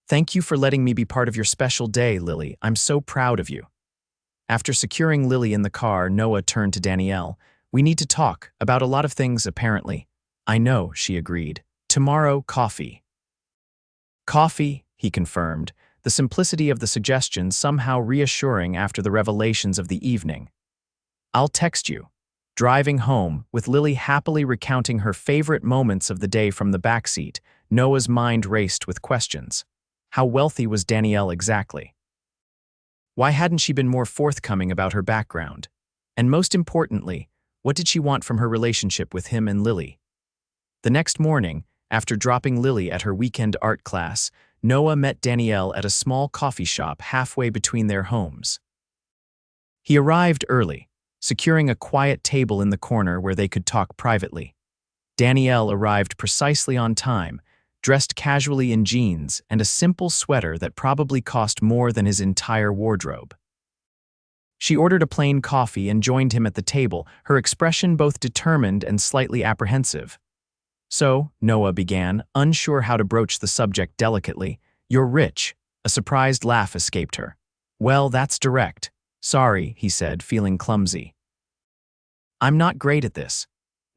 A: "Thank you for letting me be part of your special day, Lily. I'm so proud of you." After securing Lily in the car, Noah turned to Danielle. "We need to talk about a lot of things, apparently." "I know," she agreed. "Tomorrow, coffee." "Coffee," he confirmed, the simplicity of the suggestion somehow reassuring after the revelations of the evening. "I'll text you." Driving home, with Lily happily recounting her favorite moments of the day from the backseat, Noah's mind raced with questions. How wealthy was Danielle exactly? Why hadn't she been more forthcoming about her background? And most importantly, what did she want from her relationship with him and Lily? The next morning, after dropping Lily at her weekend art class, Noah met Danielle at a small coffee shop halfway between their homes. He arrived early, securing a quiet table in the corner where they could talk privately. Danielle arrived precisely on time, dressed casually in jeans and a simple sweater that probably cost more than his entire wardrobe. She ordered a plain coffee and joined him at the table, her expression both determined and slightly apprehensive. "So," Noah began, unsure how to broach the subject delicately, "you're rich." A surprised laugh escaped her. "Well, that's direct." "Sorry," he said, feeling clumsy. "I'm not great at this."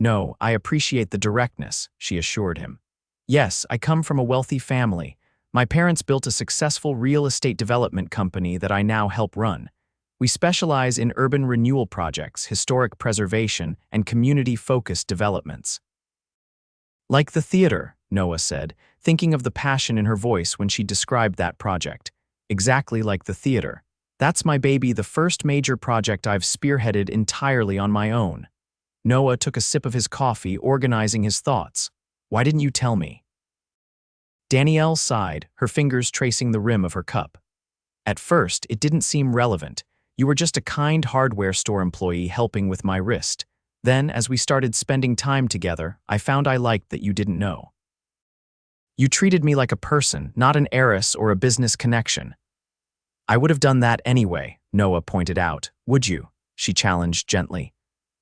A: "No, I appreciate the directness," she assured him. "Yes, I come from a wealthy family. My parents built a successful real estate development company that I now help run. We specialize in urban renewal projects, historic preservation, and community-focused developments." "Like the theater," Noah said, thinking of the passion in her voice when she described that project. "Exactly like the theater. That's my baby, the first major project I've spearheaded entirely on my own." Noah took a sip of his coffee, organizing his thoughts. "Why didn't you tell me?" Danielle sighed, her fingers tracing the rim of her cup. "At first, it didn't seem relevant. You were just a kind hardware store employee helping with my wrist. Then, as we started spending time together, I found I liked that you didn't know. You treated me like a person, not an heiress or a business connection." "I would have done that anyway," Noah pointed out. "Would you?" she challenged gently.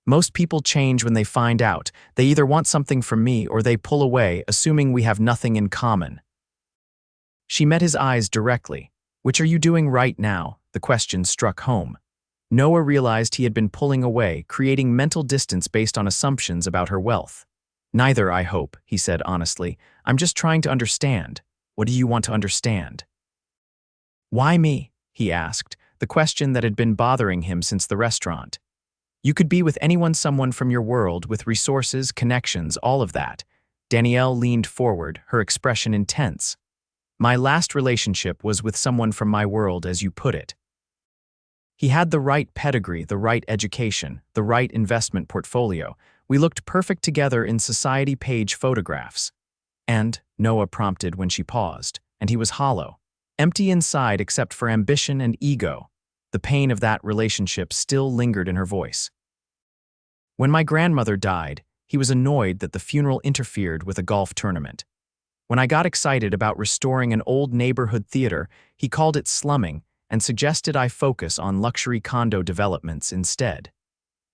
A: "Most people change when they find out. They either want something from me or they pull away, assuming we have nothing in common." She met his eyes directly. "Which are you doing right now?" The question struck home. Noah realized he had been pulling away, creating mental distance based on assumptions about her wealth. "Neither, I hope," he said honestly. "I'm just trying to understand." "What do you want to understand?" "Why me?" he asked, the question that had been bothering him since the restaurant. "You could be with someone from your world, with resources, connections, all of that." Danielle leaned forward, her expression intense. "My last relationship was with someone from my world, as you put it. He had the right pedigree, the right education, the right investment portfolio. We looked perfect together in society page photographs." "And," Noah prompted when she paused, "and he was hollow. Empty inside except for ambition and ego." The pain of that relationship still lingered in her voice. "When my grandmother died, he was annoyed that the funeral interfered with a golf tournament. When I got excited about restoring an old neighborhood theater, he called it slumming and suggested I focus on luxury condo developments instead."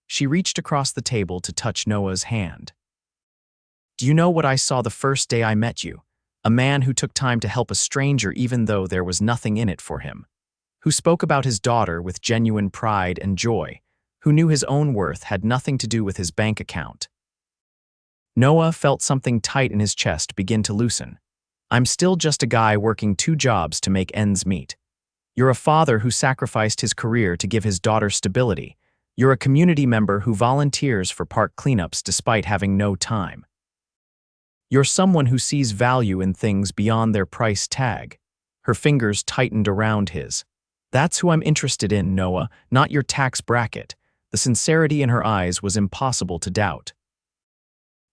A: She reached across the table to touch Noah's hand. "Do you know what I saw the first day I met you? A man who took time to help a stranger even though there was nothing in it for him. Who spoke about his daughter with genuine pride and joy. Who knew his own worth had nothing to do with his bank account." Noah felt something tight in his chest begin to loosen. I'm still just a guy working 2 jobs to make ends meet. You're a father who sacrificed his career to give his daughter stability. You're a community member who volunteers for park cleanups despite having no time. You're someone who sees value in things beyond their price tag. Her fingers tightened around his. That's who I'm interested in, Noah, not your tax bracket. The sincerity in her eyes was impossible to doubt.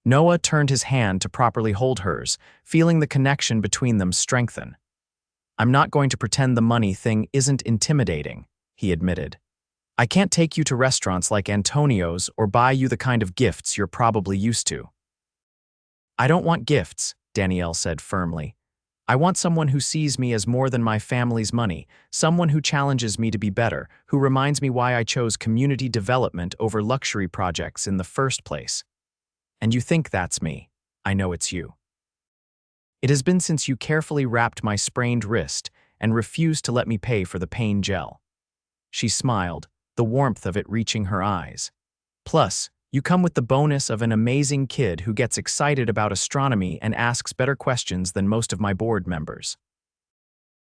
A: Noah turned his hand to properly hold hers, feeling the connection between them strengthen. I'm not going to pretend the money thing isn't intimidating, he admitted. I can't take you to restaurants like Antonio's or buy you the kind of gifts you're probably used to. I don't want gifts, Danielle said firmly. I want someone who sees me as more than my family's money, someone who challenges me to be better, who reminds me why I chose community development over luxury projects in the first place. And you think that's me. I know it's you. It has been since you carefully wrapped my sprained wrist and refused to let me pay for the pain gel. She smiled, the warmth of it reaching her eyes. Plus, you come with the bonus of an amazing kid who gets excited about astronomy and asks better questions than most of my board members.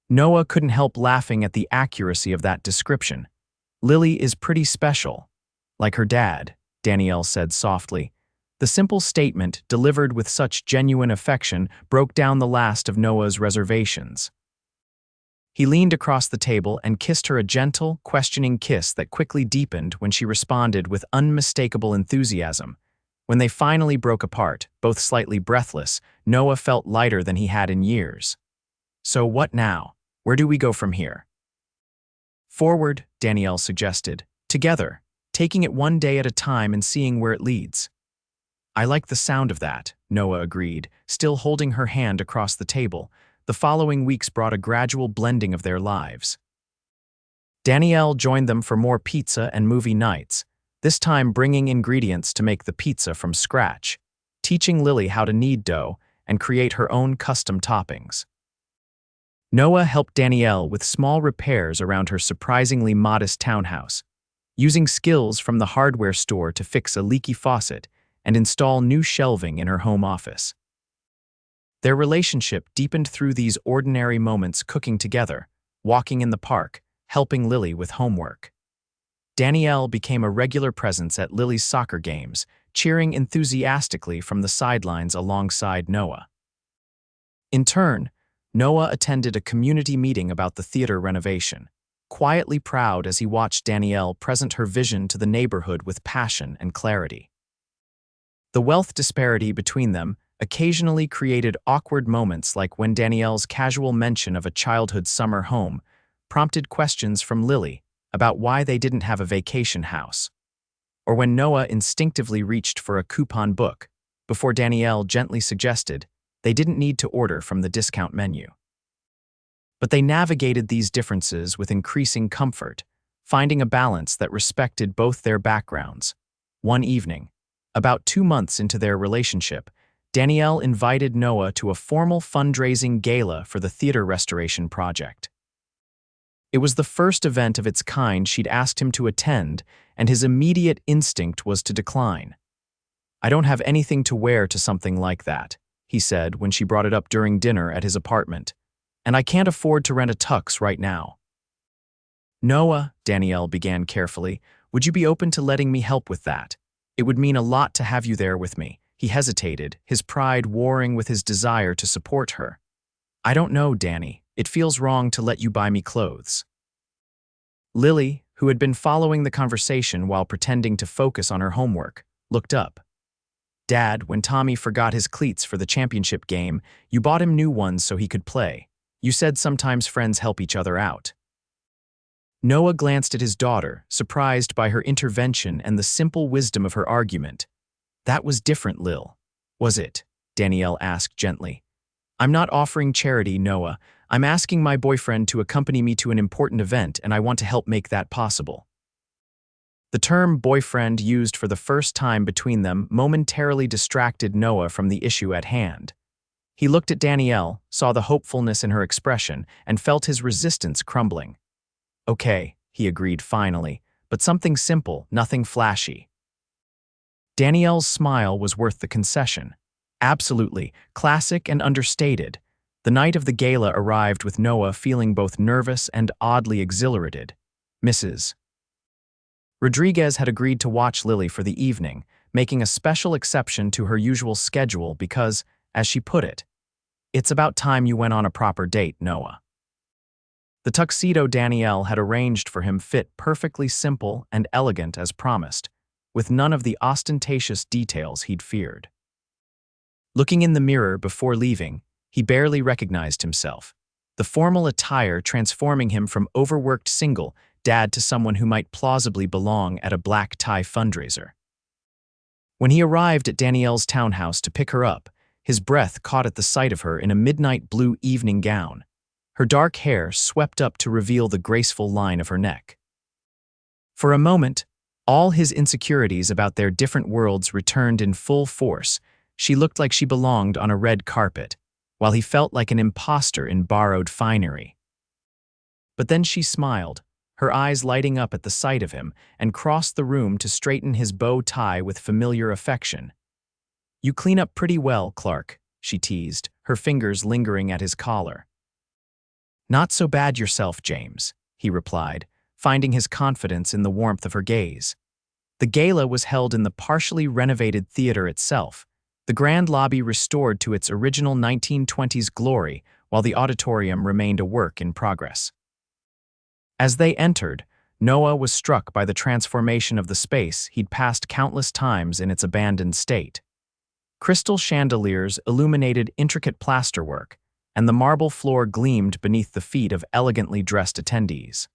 A: Noah couldn't help laughing at the accuracy of that description. Lily is pretty special. Like her dad, Danielle said softly. The simple statement, delivered with such genuine affection, broke down the last of Noah's reservations. He leaned across the table and kissed her a gentle, questioning kiss that quickly deepened when she responded with unmistakable enthusiasm. When they finally broke apart, both slightly breathless, Noah felt lighter than he had in years. So what now? Where do we go from here? Forward, Danielle suggested. Together, taking it one day at a time and seeing where it leads. I like the sound of that, Noah agreed, still holding her hand across the table. The following weeks brought a gradual blending of their lives. Danielle joined them for more pizza and movie nights, this time bringing ingredients to make the pizza from scratch, teaching Lily how to knead dough and create her own custom toppings. Noah helped Danielle with small repairs around her surprisingly modest townhouse, using skills from the hardware store to fix a leaky faucet and install new shelving in her home office. Their relationship deepened through these ordinary moments, cooking together, walking in the park, helping Lily with homework. Danielle became a regular presence at Lily's soccer games, cheering enthusiastically from the sidelines alongside Noah. In turn, Noah attended a community meeting about the theater renovation, quietly proud as he watched Danielle present her vision to the neighborhood with passion and clarity. The wealth disparity between them occasionally created awkward moments, like when Danielle's casual mention of a childhood summer home prompted questions from Lily about why they didn't have a vacation house, or when Noah instinctively reached for a coupon book before Danielle gently suggested they didn't need to order from the discount menu. But they navigated these differences with increasing comfort, finding a balance that respected both their backgrounds. One evening, about 2 months into their relationship, Danielle invited Noah to a formal fundraising gala for the theater restoration project. It was the first event of its kind she'd asked him to attend, and his immediate instinct was to decline. I don't have anything to wear to something like that, he said when she brought it up during dinner at his apartment, and I can't afford to rent a tux right now. Noah, Danielle began carefully, would you be open to letting me help with that? It would mean a lot to have you there with me. He hesitated, his pride warring with his desire to support her. I don't know, Danny. It feels wrong to let you buy me clothes. Lily, who had been following the conversation while pretending to focus on her homework, looked up. Dad, when Tommy forgot his cleats for the championship game, you bought him new ones so he could play. You said sometimes friends help each other out. Noah glanced at his daughter, surprised by her intervention and the simple wisdom of her argument. That was different, Lil. Was it? Danielle asked gently. I'm not offering charity, Noah. I'm asking my boyfriend to accompany me to an important event, and I want to help make that possible. The term boyfriend, used for the first time between them, momentarily distracted Noah from the issue at hand. He looked at Danielle, saw the hopefulness in her expression, and felt his resistance crumbling. Okay, he agreed finally, but something simple, nothing flashy. Danielle's smile was worth the concession. Absolutely, classic and understated. The night of the gala arrived with Noah feeling both nervous and oddly exhilarated. Mrs. Rodriguez had agreed to watch Lily for the evening, making a special exception to her usual schedule because, as she put it, "It's about time you went on a proper date, Noah." The tuxedo Danielle had arranged for him fit perfectly simple and elegant as promised, with none of the ostentatious details he'd feared. Looking in the mirror before leaving, he barely recognized himself, the formal attire transforming him from overworked single dad to someone who might plausibly belong at a black tie fundraiser. When he arrived at Danielle's townhouse to pick her up, his breath caught at the sight of her in a midnight blue evening gown, her dark hair swept up to reveal the graceful line of her neck. For a moment, all his insecurities about their different worlds returned in full force. She looked like she belonged on a red carpet, while he felt like an imposter in borrowed finery. But then she smiled, her eyes lighting up at the sight of him, and crossed the room to straighten his bow tie with familiar affection. "You clean up pretty well, Clarke," she teased, her fingers lingering at his collar. "Not so bad yourself, James," he replied, finding his confidence in the warmth of her gaze. The gala was held in the partially renovated theater itself, the grand lobby restored to its original 1920s glory, while the auditorium remained a work in progress. As they entered, Noah was struck by the transformation of the space he'd passed countless times in its abandoned state. Crystal chandeliers illuminated intricate plasterwork, and the marble floor gleamed beneath the feet of elegantly dressed attendees.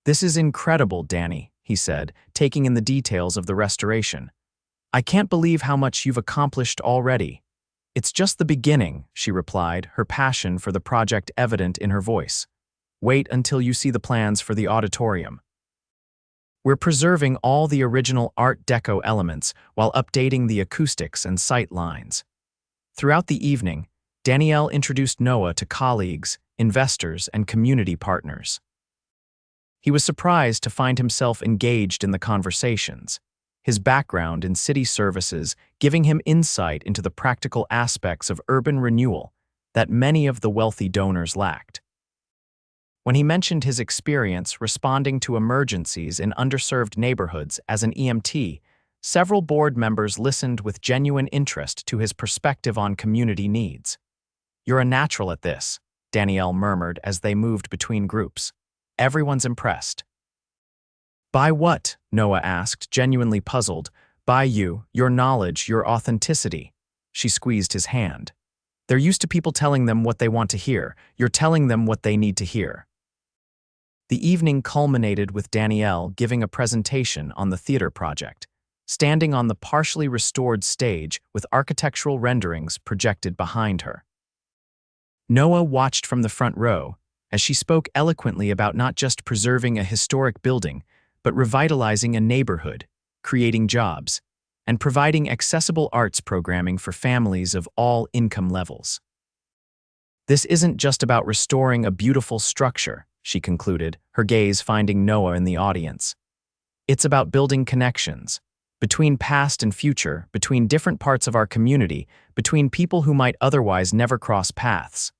A: "This is incredible, Danny," he said, taking in the details of the restoration. "I can't believe how much you've accomplished already." "It's just the beginning," she replied, her passion for the project evident in her voice. "Wait until you see the plans for the auditorium. We're preserving all the original Art Deco elements while updating the acoustics and sight lines." Throughout the evening, Danielle introduced Noah to colleagues, investors, and community partners. He was surprised to find himself engaged in the conversations, his background in city services giving him insight into the practical aspects of urban renewal that many of the wealthy donors lacked. When he mentioned his experience responding to emergencies in underserved neighborhoods as an EMT, several board members listened with genuine interest to his perspective on community needs. "You're a natural at this," Danielle murmured as they moved between groups. "Everyone's impressed." "By what?" Noah asked, genuinely puzzled. "By you, your knowledge, your authenticity." She squeezed his hand. "They're used to people telling them what they want to hear. You're telling them what they need to hear." The evening culminated with Danielle giving a presentation on the theater project, standing on the partially restored stage with architectural renderings projected behind her. Noah watched from the front row as she spoke eloquently about not just preserving a historic building, but revitalizing a neighborhood, creating jobs, and providing accessible arts programming for families of all income levels. "This isn't just about restoring a beautiful structure," she concluded, her gaze finding Noah in the audience. "It's about building connections, between past and future, between different parts of our community, between people who might otherwise never cross paths.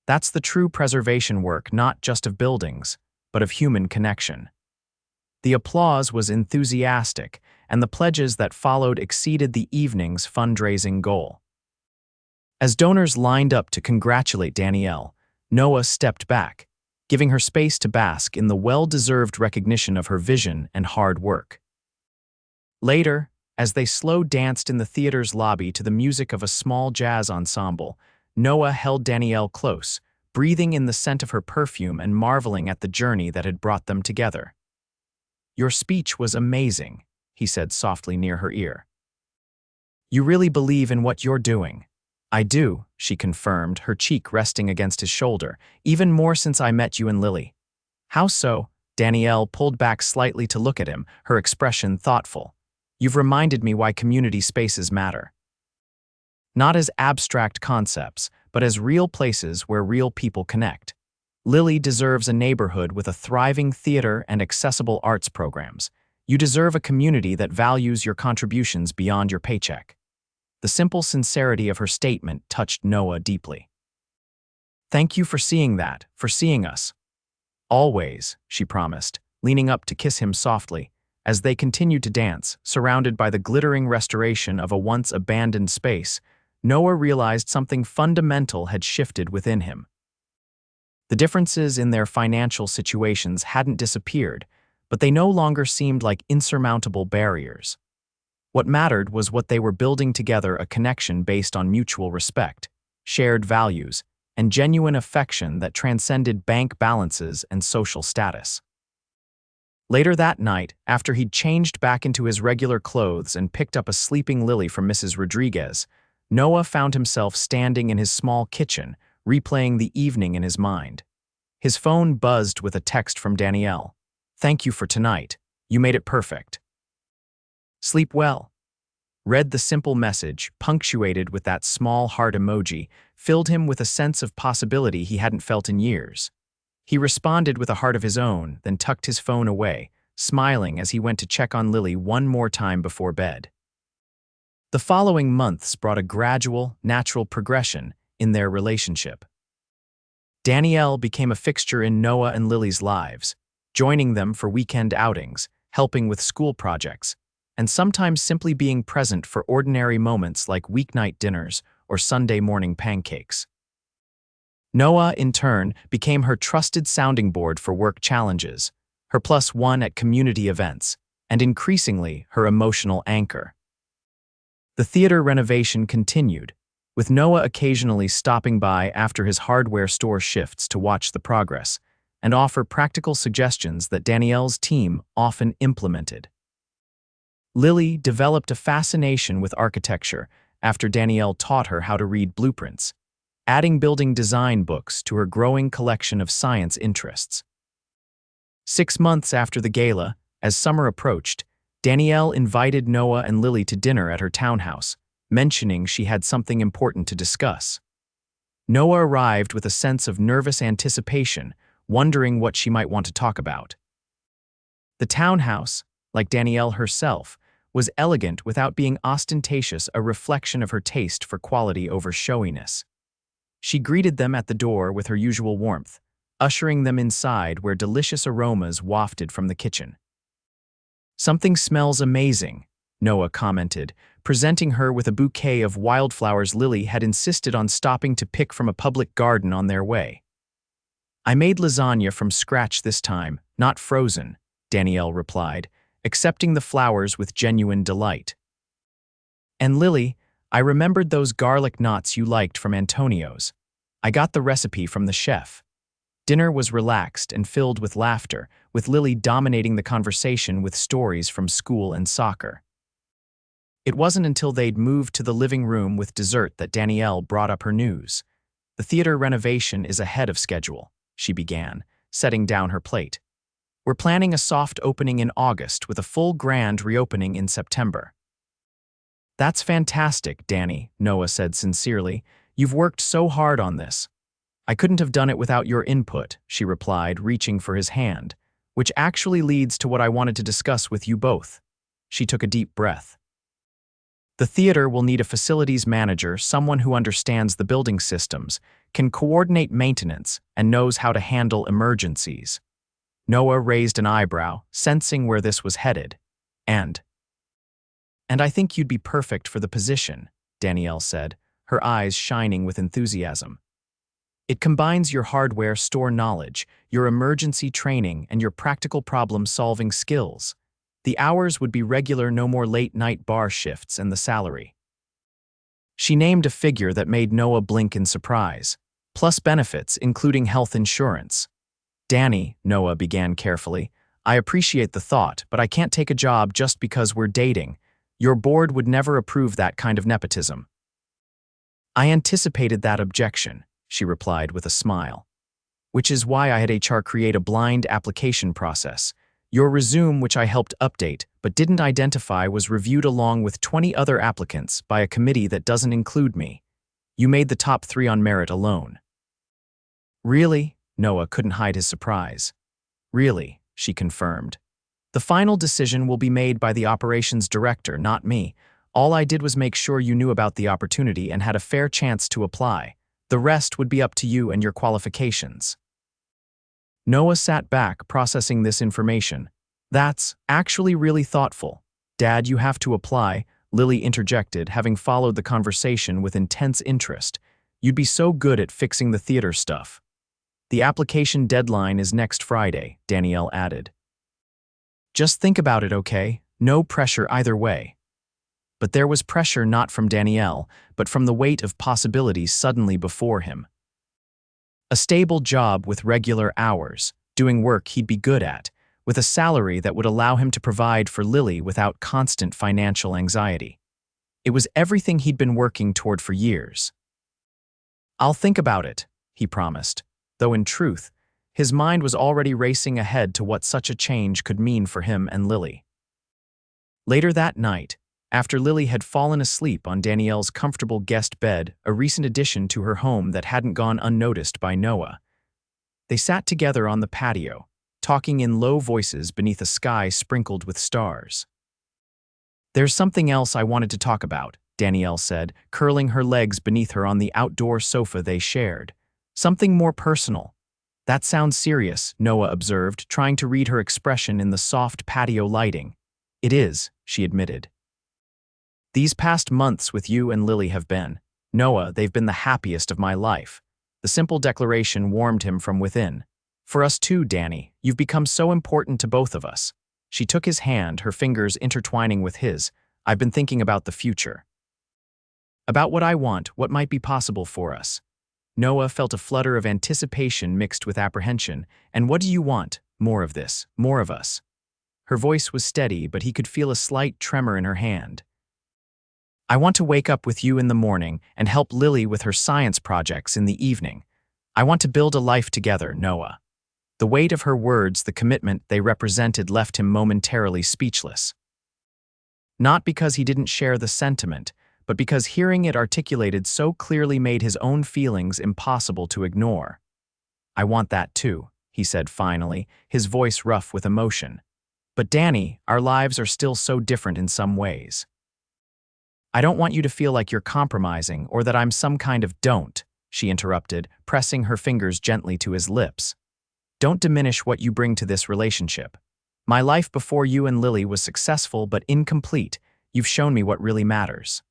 A: That's the true preservation work, not just of buildings, but of human connection." The applause was enthusiastic, and the pledges that followed exceeded the evening's fundraising goal. As donors lined up to congratulate Danielle, Noah stepped back, giving her space to bask in the well-deserved recognition of her vision and hard work. Later, as they slow danced in the theater's lobby to the music of a small jazz ensemble, Noah held Danielle close, breathing in the scent of her perfume and marveling at the journey that had brought them together. "Your speech was amazing," he said softly near her ear. "You really believe in what you're doing." "I do," she confirmed, her cheek resting against his shoulder, "even more since I met you and Lily." "How so?" Danielle pulled back slightly to look at him, her expression thoughtful. "You've reminded me why community spaces matter. Not as abstract concepts, but as real places where real people connect. Lily deserves a neighborhood with a thriving theater and accessible arts programs. You deserve a community that values your contributions beyond your paycheck." The simple sincerity of her statement touched Noah deeply. "Thank you for seeing that, for seeing us." "Always," she promised, leaning up to kiss him softly. As they continued to dance, surrounded by the glittering restoration of a once abandoned space, Noah realized something fundamental had shifted within him. The differences in their financial situations hadn't disappeared, but they no longer seemed like insurmountable barriers. What mattered was what they were building together, a connection based on mutual respect, shared values, and genuine affection that transcended bank balances and social status. Later that night, after he'd changed back into his regular clothes and picked up a sleeping Lily from Mrs. Rodriguez, Noah found himself standing in his small kitchen, replaying the evening in his mind. His phone buzzed with a text from Danielle. "Thank you for tonight. You made it perfect." "Sleep well." Read the simple message, punctuated with that small heart emoji, filled him with a sense of possibility he hadn't felt in years. He responded with a heart of his own, then tucked his phone away, smiling as he went to check on Lily one more time before bed. The following months brought a gradual, natural progression in their relationship. Danielle became a fixture in Noah and Lily's lives, joining them for weekend outings, helping with school projects, and sometimes simply being present for ordinary moments like weeknight dinners or Sunday morning pancakes. Noah, in turn, became her trusted sounding board for work challenges, her +1 at community events, and increasingly her emotional anchor. The theater renovation continued, with Noah occasionally stopping by after his hardware store shifts to watch the progress and offer practical suggestions that Danielle's team often implemented. Lily developed a fascination with architecture after Danielle taught her how to read blueprints, adding building design books to her growing collection of science interests. 6 months after the gala, as summer approached, Danielle invited Noah and Lily to dinner at her townhouse, mentioning she had something important to discuss. Noah arrived with a sense of nervous anticipation, wondering what she might want to talk about. The townhouse, like Danielle herself, was elegant without being ostentatious, a reflection of her taste for quality over showiness. She greeted them at the door with her usual warmth, ushering them inside where delicious aromas wafted from the kitchen. "Something smells amazing," Noah commented, presenting her with a bouquet of wildflowers Lily had insisted on stopping to pick from a public garden on their way. "I made lasagna from scratch this time, not frozen," Danielle replied, accepting the flowers with genuine delight. "And Lily, I remembered those garlic knots you liked from Antonio's. I got the recipe from the chef." Dinner was relaxed and filled with laughter, with Lily dominating the conversation with stories from school and soccer. It wasn't until they'd moved to the living room with dessert that Danielle brought up her news. "The theater renovation is ahead of schedule," she began, setting down her plate. "We're planning a soft opening in August with a full grand reopening in September." "That's fantastic, Danny," Noah said sincerely. "You've worked so hard on this." "I couldn't have done it without your input," she replied, reaching for his hand, "which actually leads to what I wanted to discuss with you both." She took a deep breath. "The theater will need a facilities manager, someone who understands the building systems, can coordinate maintenance, and knows how to handle emergencies." Noah raised an eyebrow, sensing where this was headed. And I think you'd be perfect for the position," Danielle said, her eyes shining with enthusiasm. "It combines your hardware store knowledge, your emergency training, and your practical problem-solving skills. The hours would be regular, no more late-night bar shifts, and the salary." She named a figure that made Noah blink in surprise, plus benefits, including health insurance. "Danny," Noah began carefully, "I appreciate the thought, but I can't take a job just because we're dating. Your board would never approve that kind of nepotism." "I anticipated that objection," she replied with a smile. "Which is why I had HR create a blind application process. Your resume, which I helped update but didn't identify, was reviewed along with 20 other applicants by a committee that doesn't include me. You made the top 3 on merit alone." "Really?" Noah couldn't hide his surprise. "Really," she confirmed. "The final decision will be made by the operations director, not me. All I did was make sure you knew about the opportunity and had a fair chance to apply. The rest would be up to you and your qualifications." Noah sat back, processing this information. "That's actually really thoughtful. Dad, you have to apply," Lily interjected, having followed the conversation with intense interest. "You'd be so good at fixing the theater stuff." "The application deadline is next Friday," Danielle added. "Just think about it, okay? No pressure either way." But there was pressure not from Danielle, but from the weight of possibilities suddenly before him. A stable job with regular hours, doing work he'd be good at, with a salary that would allow him to provide for Lily without constant financial anxiety. It was everything he'd been working toward for years. "I'll think about it," he promised, though in truth, his mind was already racing ahead to what such a change could mean for him and Lily. Later that night, after Lily had fallen asleep on Danielle's comfortable guest bed, a recent addition to her home that hadn't gone unnoticed by Noah, they sat together on the patio, talking in low voices beneath a sky sprinkled with stars. "There's something else I wanted to talk about," Danielle said, curling her legs beneath her on the outdoor sofa they shared. "Something more personal." "That sounds serious," Noah observed, trying to read her expression in the soft patio lighting. "It is," she admitted. "These past months with you and Lily have been, Noah, they've been the happiest of my life." The simple declaration warmed him from within. "For us too, Danny. You've become so important to both of us." She took his hand, her fingers intertwining with his. "I've been thinking about the future. About what I want, what might be possible for us." Noah felt a flutter of anticipation mixed with apprehension. "And what do you want? More of this, more of us." Her voice was steady, but he could feel a slight tremor in her hand. "I want to wake up with you in the morning and help Lily with her science projects in the evening. I want to build a life together, Noah." The weight of her words, the commitment they represented, left him momentarily speechless. Not because he didn't share the sentiment, but because hearing it articulated so clearly made his own feelings impossible to ignore. "I want that too," he said finally, his voice rough with emotion. "But Danny, our lives are still so different in some ways. I don't want you to feel like you're compromising or that I'm some kind of don't," she interrupted, pressing her fingers gently to his lips. "Don't diminish what you bring to this relationship. My life before you and Lily was successful but incomplete. You've shown me what really matters."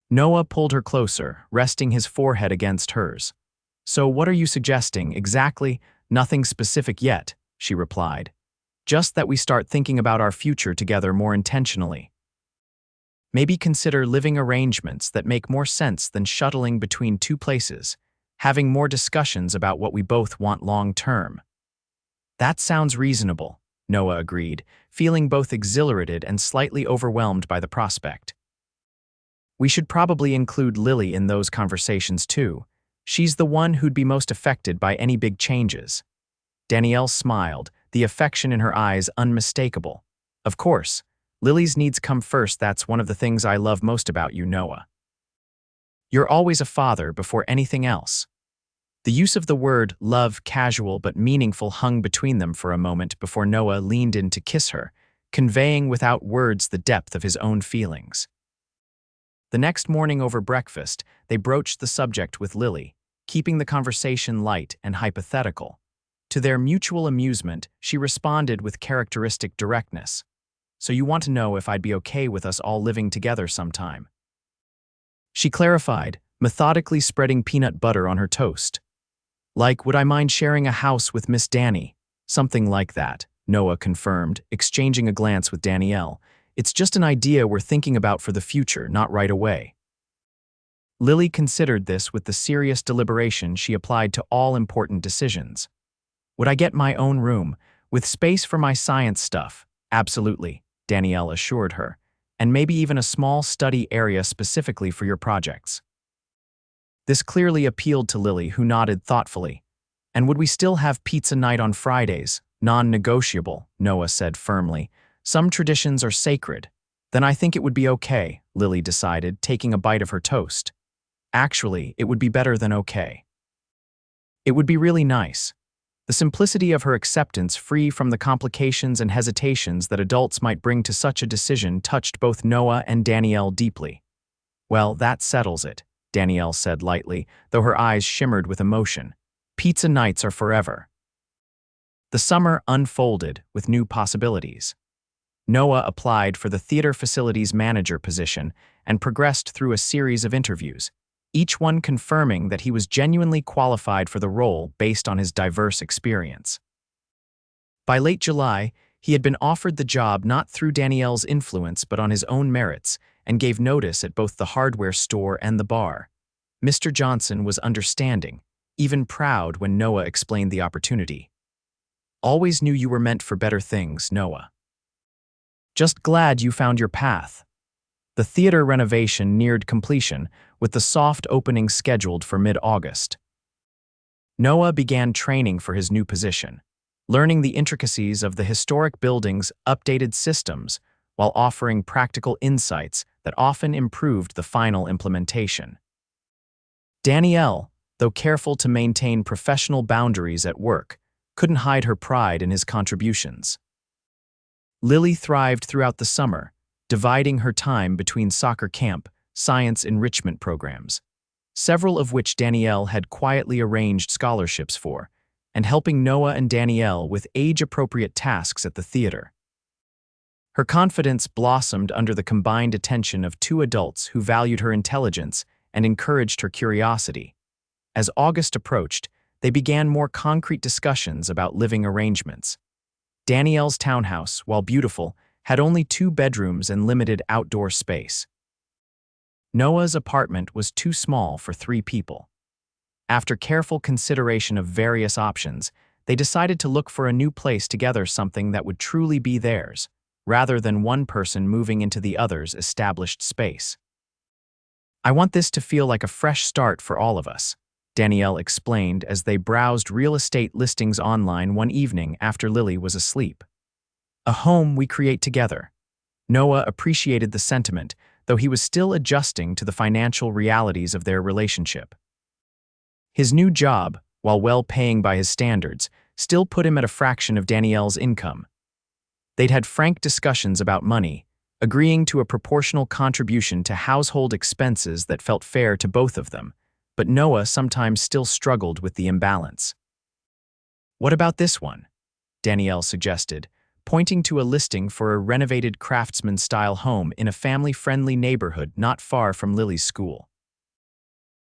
A: Noah pulled her closer, resting his forehead against hers. "So what are you suggesting, exactly?" "Nothing specific yet," she replied. "Just that we start thinking about our future together more intentionally. Maybe consider living arrangements that make more sense than shuttling between two places, having more discussions about what we both want long-term." "That sounds reasonable," Noah agreed, feeling both exhilarated and slightly overwhelmed by the prospect. "We should probably include Lily in those conversations too. She's the one who'd be most affected by any big changes." Danielle smiled, the affection in her eyes unmistakable. "Of course. Lily's needs come first. That's one of the things I love most about you, Noah. You're always a father before anything else." The use of the word love, casual but meaningful, hung between them for a moment before Noah leaned in to kiss her, conveying without words the depth of his own feelings. The next morning over breakfast, they broached the subject with Lily, keeping the conversation light and hypothetical. To their mutual amusement, she responded with characteristic directness. "So you want to know if I'd be okay with us all living together sometime?" She clarified, methodically spreading peanut butter on her toast. "Like, would I mind sharing a house with Miss Danny?" "Something like that," Noah confirmed, exchanging a glance with Danielle. "It's just an idea we're thinking about for the future, not right away." Lily considered this with the serious deliberation she applied to all important decisions. "Would I get my own room, with space for my science stuff?" "Absolutely," Danielle assured her. "And maybe even a small study area specifically for your projects." This clearly appealed to Lily, who nodded thoughtfully. "And would we still have pizza night on Fridays?" "Non-negotiable," Noah said firmly. "Some traditions are sacred." "Then I think it would be okay," Lily decided, taking a bite of her toast. "Actually, it would be better than okay. It would be really nice." The simplicity of her acceptance, free from the complications and hesitations that adults might bring to such a decision, touched both Noah and Danielle deeply. "Well, that settles it," Danielle said lightly, though her eyes shimmered with emotion. "Pizza nights are forever." The summer unfolded with new possibilities. Noah applied for the theater facilities manager position and progressed through a series of interviews, each one confirming that he was genuinely qualified for the role based on his diverse experience. By late July, he had been offered the job not through Danielle's influence but on his own merits, and gave notice at both the hardware store and the bar. Mr. Johnson was understanding, even proud when Noah explained the opportunity. "Always knew you were meant for better things, Noah. Just glad you found your path." The theater renovation neared completion, with the soft opening scheduled for mid-August. Noah began training for his new position, learning the intricacies of the historic building's updated systems while offering practical insights that often improved the final implementation. Danielle, though careful to maintain professional boundaries at work, couldn't hide her pride in his contributions. Lily thrived throughout the summer, dividing her time between soccer camp, science enrichment programs, several of which Danielle had quietly arranged scholarships for, and helping Noah and Danielle with age-appropriate tasks at the theater. Her confidence blossomed under the combined attention of two adults who valued her intelligence and encouraged her curiosity. As August approached, they began more concrete discussions about living arrangements. Danielle's townhouse, while beautiful, had only 2 bedrooms and limited outdoor space. Noah's apartment was too small for 3 people. After careful consideration of various options, they decided to look for a new place together, something that would truly be theirs, rather than one person moving into the other's established space. "I want this to feel like a fresh start for all of us," Danielle explained as they browsed real estate listings online one evening after Lily was asleep. "A home we create together." Noah appreciated the sentiment, though he was still adjusting to the financial realities of their relationship. His new job, while well-paying by his standards, still put him at a fraction of Danielle's income. They'd had frank discussions about money, agreeing to a proportional contribution to household expenses that felt fair to both of them, but Noah sometimes still struggled with the imbalance. "What about this one?" Danielle suggested, pointing to a listing for a renovated craftsman-style home in a family-friendly neighborhood not far from Lily's school.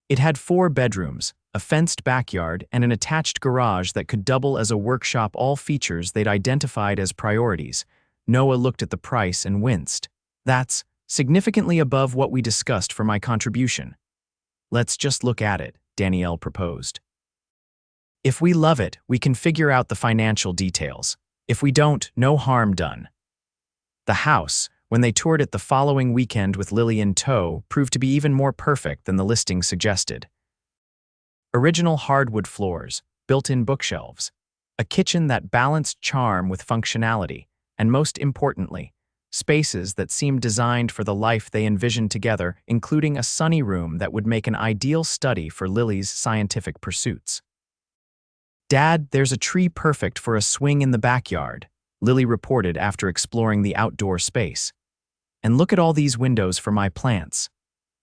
A: It had 4 bedrooms, a fenced backyard, and an attached garage that could double as a workshop, all features they'd identified as priorities. Noah looked at the price and winced. "That's significantly above what we discussed for my contribution." "Let's just look at it," Danielle proposed. "If we love it, we can figure out the financial details. If we don't, no harm done." The house, when they toured it the following weekend with Lily in tow, proved to be even more perfect than the listing suggested. Original hardwood floors, built-in bookshelves, a kitchen that balanced charm with functionality, and most importantly, spaces that seemed designed for the life they envisioned together, including a sunny room that would make an ideal study for Lily's scientific pursuits. "Dad, there's a tree perfect for a swing in the backyard," Lily reported after exploring the outdoor space. "And look at all these windows for my plants."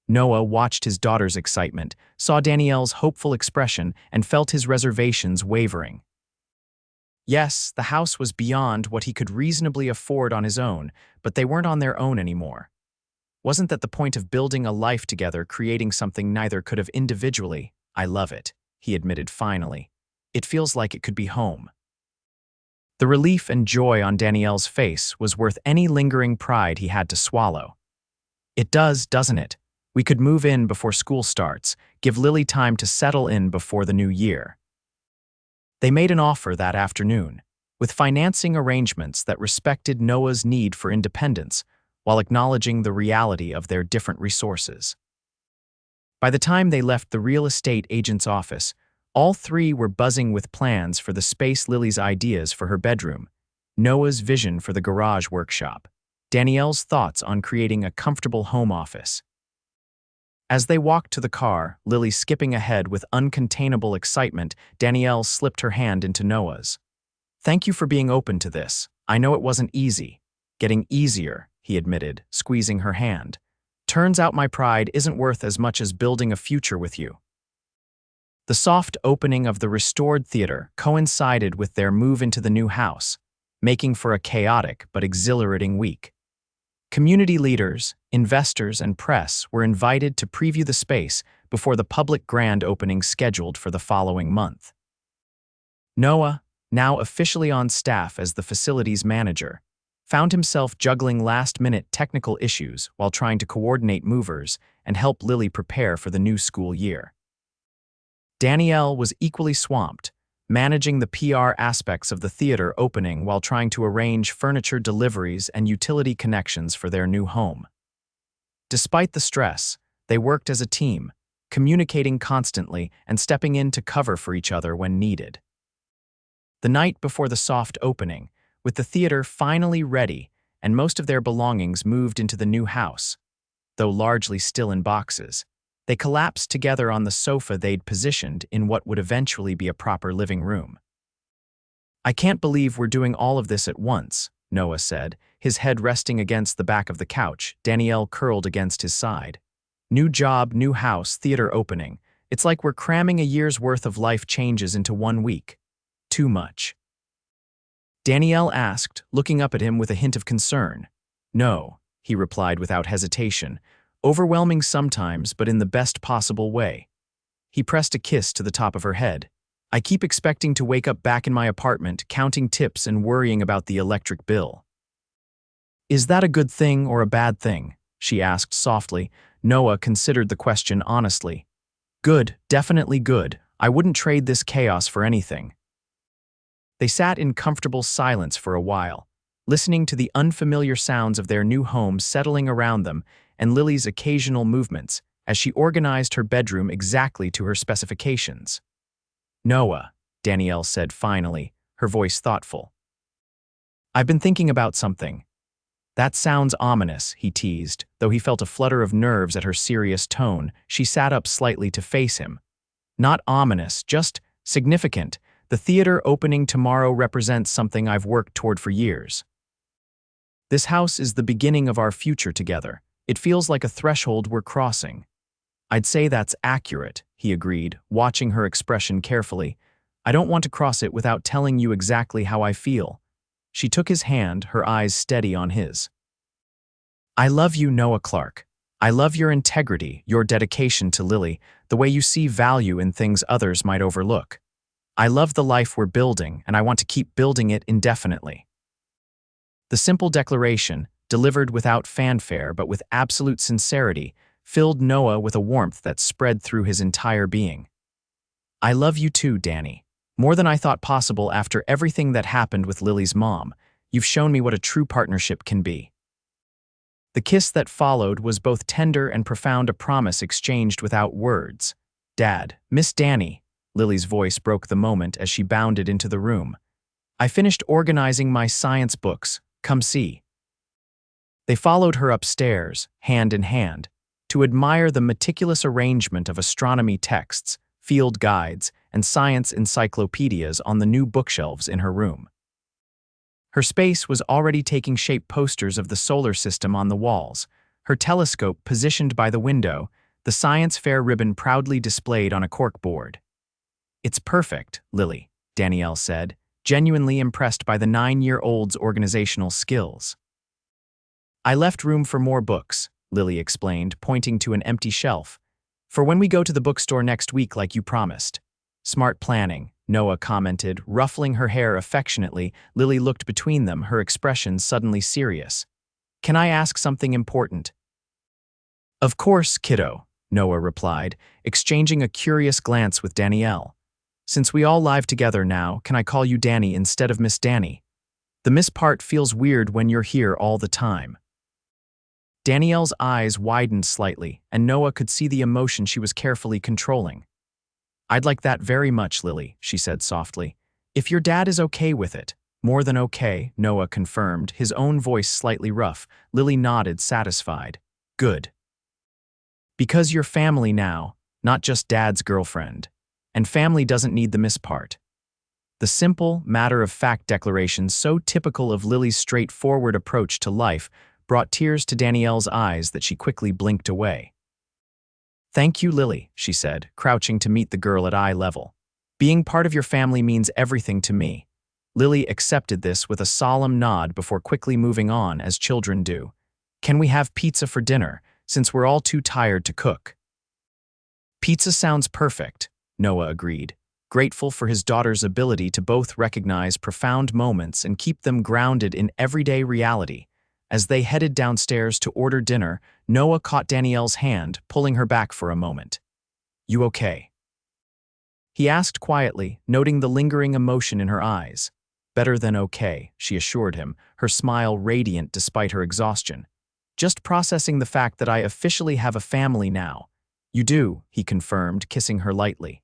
A: Noah watched his daughter's excitement, saw Danielle's hopeful expression, and felt his reservations wavering. Yes, the house was beyond what he could reasonably afford on his own, but they weren't on their own anymore. Wasn't that the point of building a life together, creating something neither could have individually? "I love it," he admitted finally. "It feels like it could be home." The relief and joy on Danielle's face was worth any lingering pride he had to swallow. "It does, doesn't it? We could move in before school starts, give Lily time to settle in before the new year." They made an offer that afternoon, with financing arrangements that respected Noah's need for independence while acknowledging the reality of their different resources. By the time they left the real estate agent's office, all 3 were buzzing with plans for the space, Lily's ideas for her bedroom, Noah's vision for the garage workshop, Danielle's thoughts on creating a comfortable home office. As they walked to the car, Lily skipping ahead with uncontainable excitement, Danielle slipped her hand into Noah's. "Thank you for being open to this. I know it wasn't easy." "Getting easier," he admitted, squeezing her hand. "Turns out my pride isn't worth as much as building a future with you." The soft opening of the restored theater coincided with their move into the new house, making for a chaotic but exhilarating week. Community leaders, investors, and press were invited to preview the space before the public grand opening scheduled for the following month. Noah, now officially on staff as the facilities manager, found himself juggling last-minute technical issues while trying to coordinate movers and help Lily prepare for the new school year. Danielle was equally swamped, managing the PR aspects of the theater opening while trying to arrange furniture deliveries and utility connections for their new home. Despite the stress, they worked as a team, communicating constantly and stepping in to cover for each other when needed. The night before the soft opening, with the theater finally ready and most of their belongings moved into the new house, though largely still in boxes, they collapsed together on the sofa they'd positioned in what would eventually be a proper living room. "I can't believe we're doing all of this at once," Noah said, his head resting against the back of the couch, Danielle curled against his side. "New job, new house, theater opening. It's like we're cramming a year's worth of life changes into 1 week. Too much." Danielle asked, looking up at him with a hint of concern. "No," he replied without hesitation. "Overwhelming sometimes, but in the best possible way." He pressed a kiss to the top of her head. "I keep expecting to wake up back in my apartment, counting tips and worrying about the electric bill." "Is that a good thing or a bad thing?" she asked softly. Noah considered the question honestly. "Good, definitely good. I wouldn't trade this chaos for anything." They sat in comfortable silence for a while, listening to the unfamiliar sounds of their new home settling around them and Lily's occasional movements as she organized her bedroom exactly to her specifications. "Noah," Danielle said finally, her voice thoughtful. "I've been thinking about something." "That sounds ominous," he teased, though he felt a flutter of nerves at her serious tone. She sat up slightly to face him. "Not ominous, just significant. The theater opening tomorrow represents something I've worked toward for years. This house is the beginning of our future together. It feels like a threshold we're crossing." "I'd say that's accurate," he agreed, watching her expression carefully. "I don't want to cross it without telling you exactly how I feel." She took his hand, her eyes steady on his. "I love you, Noah Clarke. I love your integrity, your dedication to Lily, the way you see value in things others might overlook. I love the life we're building, and I want to keep building it indefinitely." The simple declaration, delivered without fanfare but with absolute sincerity, filled Noah with a warmth that spread through his entire being. "I love you too, Danny. More than I thought possible after everything that happened with Lily's mom. You've shown me what a true partnership can be." The kiss that followed was both tender and profound, a promise exchanged without words. "Dad, Miss Danny," Lily's voice broke the moment as she bounded into the room. "I finished organizing my science books. Come see." They followed her upstairs, hand in hand, to admire the meticulous arrangement of astronomy texts, field guides, and science encyclopedias on the new bookshelves in her room. Her space was already taking shape, posters of the solar system on the walls, her telescope positioned by the window, the science fair ribbon proudly displayed on a cork board. "It's perfect, Lily," Danielle said, genuinely impressed by the 9-year-old's organizational skills. "I left room for more books," Lily explained, pointing to an empty shelf, "for when we go to the bookstore next week like you promised." "Smart planning," Noah commented, ruffling her hair affectionately. Lily looked between them, her expression suddenly serious. "Can I ask something important?" "Of course, kiddo," Noah replied, exchanging a curious glance with Danielle. "Since we all live together now, can I call you Danny instead of Miss Danny? The miss part feels weird when you're here all the time." Danielle's eyes widened slightly, and Noah could see the emotion she was carefully controlling. "I'd like that very much, Lily," she said softly. "If your dad is okay with it." "More than okay," Noah confirmed, his own voice slightly rough. Lily nodded, satisfied. "Good." Because you're family now, not just dad's girlfriend. And family doesn't need the miss part. The simple, matter-of-fact declaration so typical of Lily's straightforward approach to life brought tears to Danielle's eyes that she quickly blinked away. "Thank you, Lily," she said, crouching to meet the girl at eye level. "Being part of your family means everything to me." Lily accepted this with a solemn nod before quickly moving on, as children do. "Can we have pizza for dinner, since we're all too tired to cook?" "Pizza sounds perfect," Noah agreed, grateful for his daughter's ability to both recognize profound moments and keep them grounded in everyday reality. As they headed downstairs to order dinner, Noah caught Danielle's hand, pulling her back for a moment. "You okay?" he asked quietly, noting the lingering emotion in her eyes. "Better than okay," she assured him, her smile radiant despite her exhaustion. "Just processing the fact that I officially have a family now." "You do," he confirmed, kissing her lightly.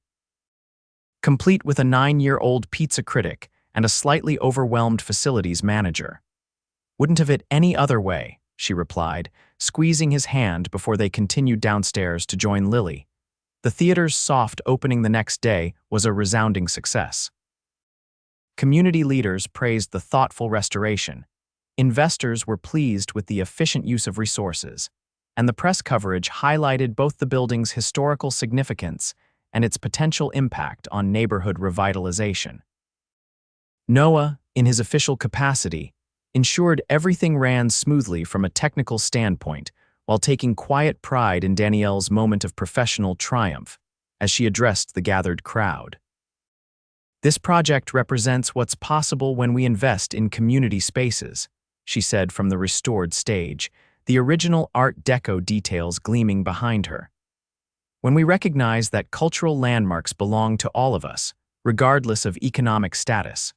A: Complete with a 9-year-old pizza critic and a slightly overwhelmed facilities manager. "Wouldn't have it any other way," she replied, squeezing his hand before they continued downstairs to join Lily. The theater's soft opening the next day was a resounding success. Community leaders praised the thoughtful restoration. Investors were pleased with the efficient use of resources, and the press coverage highlighted both the building's historical significance and its potential impact on neighborhood revitalization. Noah, in his official capacity, ensured everything ran smoothly from a technical standpoint, while taking quiet pride in Danielle's moment of professional triumph as she addressed the gathered crowd. "This project represents what's possible when we invest in community spaces," she said from the restored stage, the original Art Deco details gleaming behind her. "When we recognize that cultural landmarks belong to all of us, regardless of economic status.